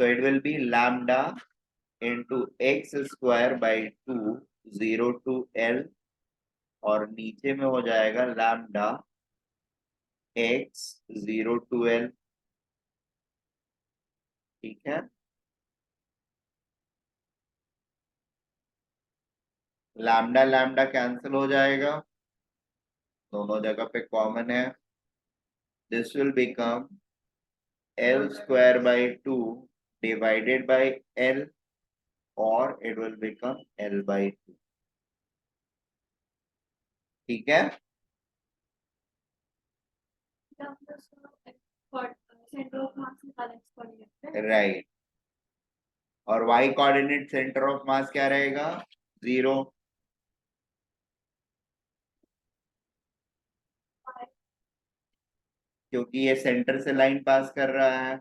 So it will be lambda into x square by 2 0 to L और नीचे में हो जाएगा lambda x 0 to L. ठीक है. Lambda lambda cancel हो जाएगा. दोनों जगह पे कॉमन है. This will become L square by 2 divided by L or it will become L by 2. ठीक है, सेंटर ऑफ मास निकालें इस कोऑर्डिनेट पे। राइट। और y कोऑर्डिनेट सेंटर ऑफ मास क्या रहेगा? 0, क्योंकि ये सेंटर से लाइन पास कर रहा है।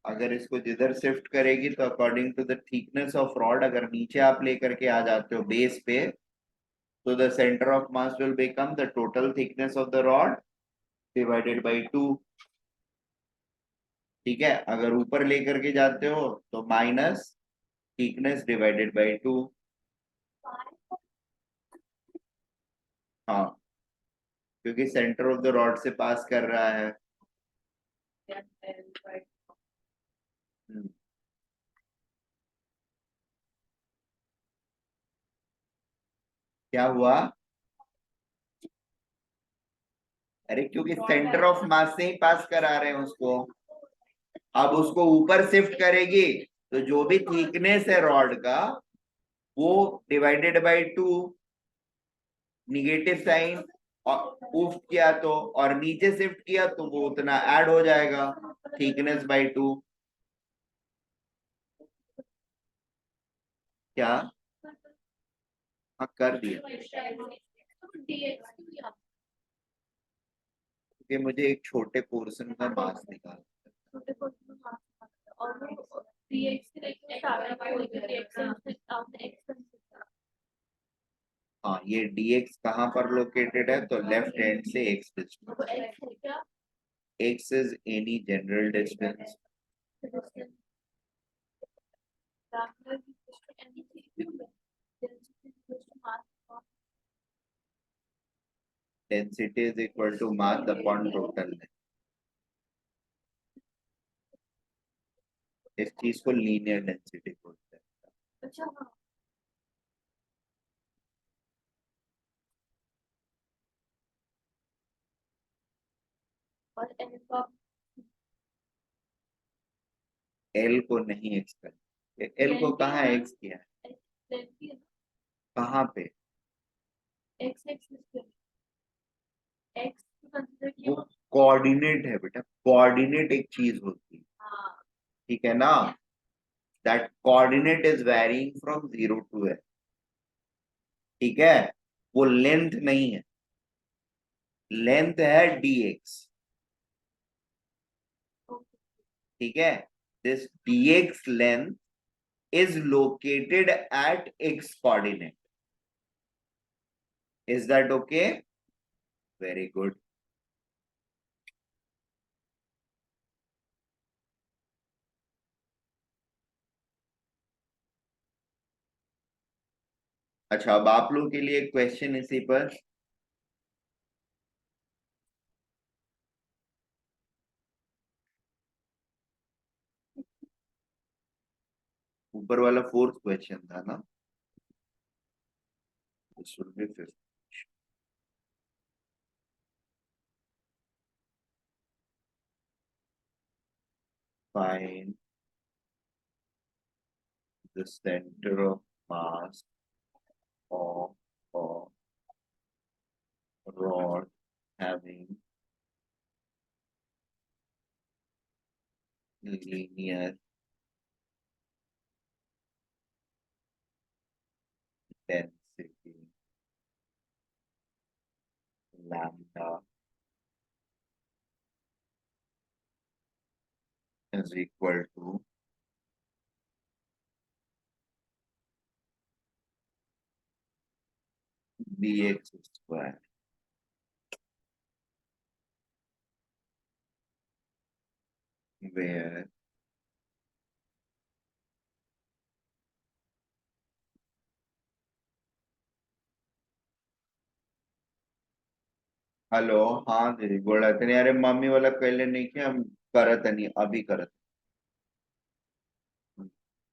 अगर इसको जिधर शिफ्ट करेगी तो according to the thickness of rod, अगर नीचे आप लेकर के आ जाते हो बेस पे, तो the centre of mass will become the total thickness of the rod divided by 2। ठीक है, अगर ऊपर लेकर के जाते हो तो माइनस थिकनेस डिवाइडेड बाई 2। हाँ, क्योंकि सेंटर ऑफ द रॉड से पास कर रहा है। हम्म, क्या हुआ? अरे क्योंकि सेंटर ऑफ मास से ही पास करा रहे हैं उसको। अब उसको ऊपर शिफ्ट करेगी तो जो भी थिकनेस है रॉड का वो डिवाइडेड बाई 2, निगेटिव साइन ऊफ किया तो, और नीचे शिफ्ट किया तो वो उतना ऐड हो जाएगा, थिकनेस बाई 2। क्या? हाँ कर दिया, क्योंकि मुझे एक छोटे पोर्शन का मास निकालना है। और वो dx से लेके सारा कोई भी रिएक्शन आपने एक्शन हाँ, ये dx कहाँ पर लोकेटेड है? तो लेफ्ट हैंड से x डिस्टेंस। वो x है क्या? x is any general distance. Density is equal to mass upon total length. इस चीज को लीनियर डेंसिटी बोलते हैं। अच्छा हाँ और n का l को नहीं x कर, l को कहाँ x किया है? लेंथ है कहाँ पे? x एक्सिस पे x कंसीडर किया वो कोऑर्डिनेट है बेटा, कोऑर्डिनेट एक चीज होती है, हाँ ठीक है ना? That coordinate is varying from 0 to l। ठीक है, वो लेंथ नहीं है, लेंथ है dx। ठीक है, this dx length is located at x coordinate. Is that okay? Very good. अच्छा, अब आप लोग के लिए क्वेश्चन इसी पर। ऊपर वाला 4th क्वेश्चन था ना? This will be 5th. Find the center of mass of a rod having linear density lambda is equal to bx square, where hello, हाँ दीदी बोला था नहीं, अरे मम्मी वाला पहले नहीं किया, हम करत नहीं अभी करत।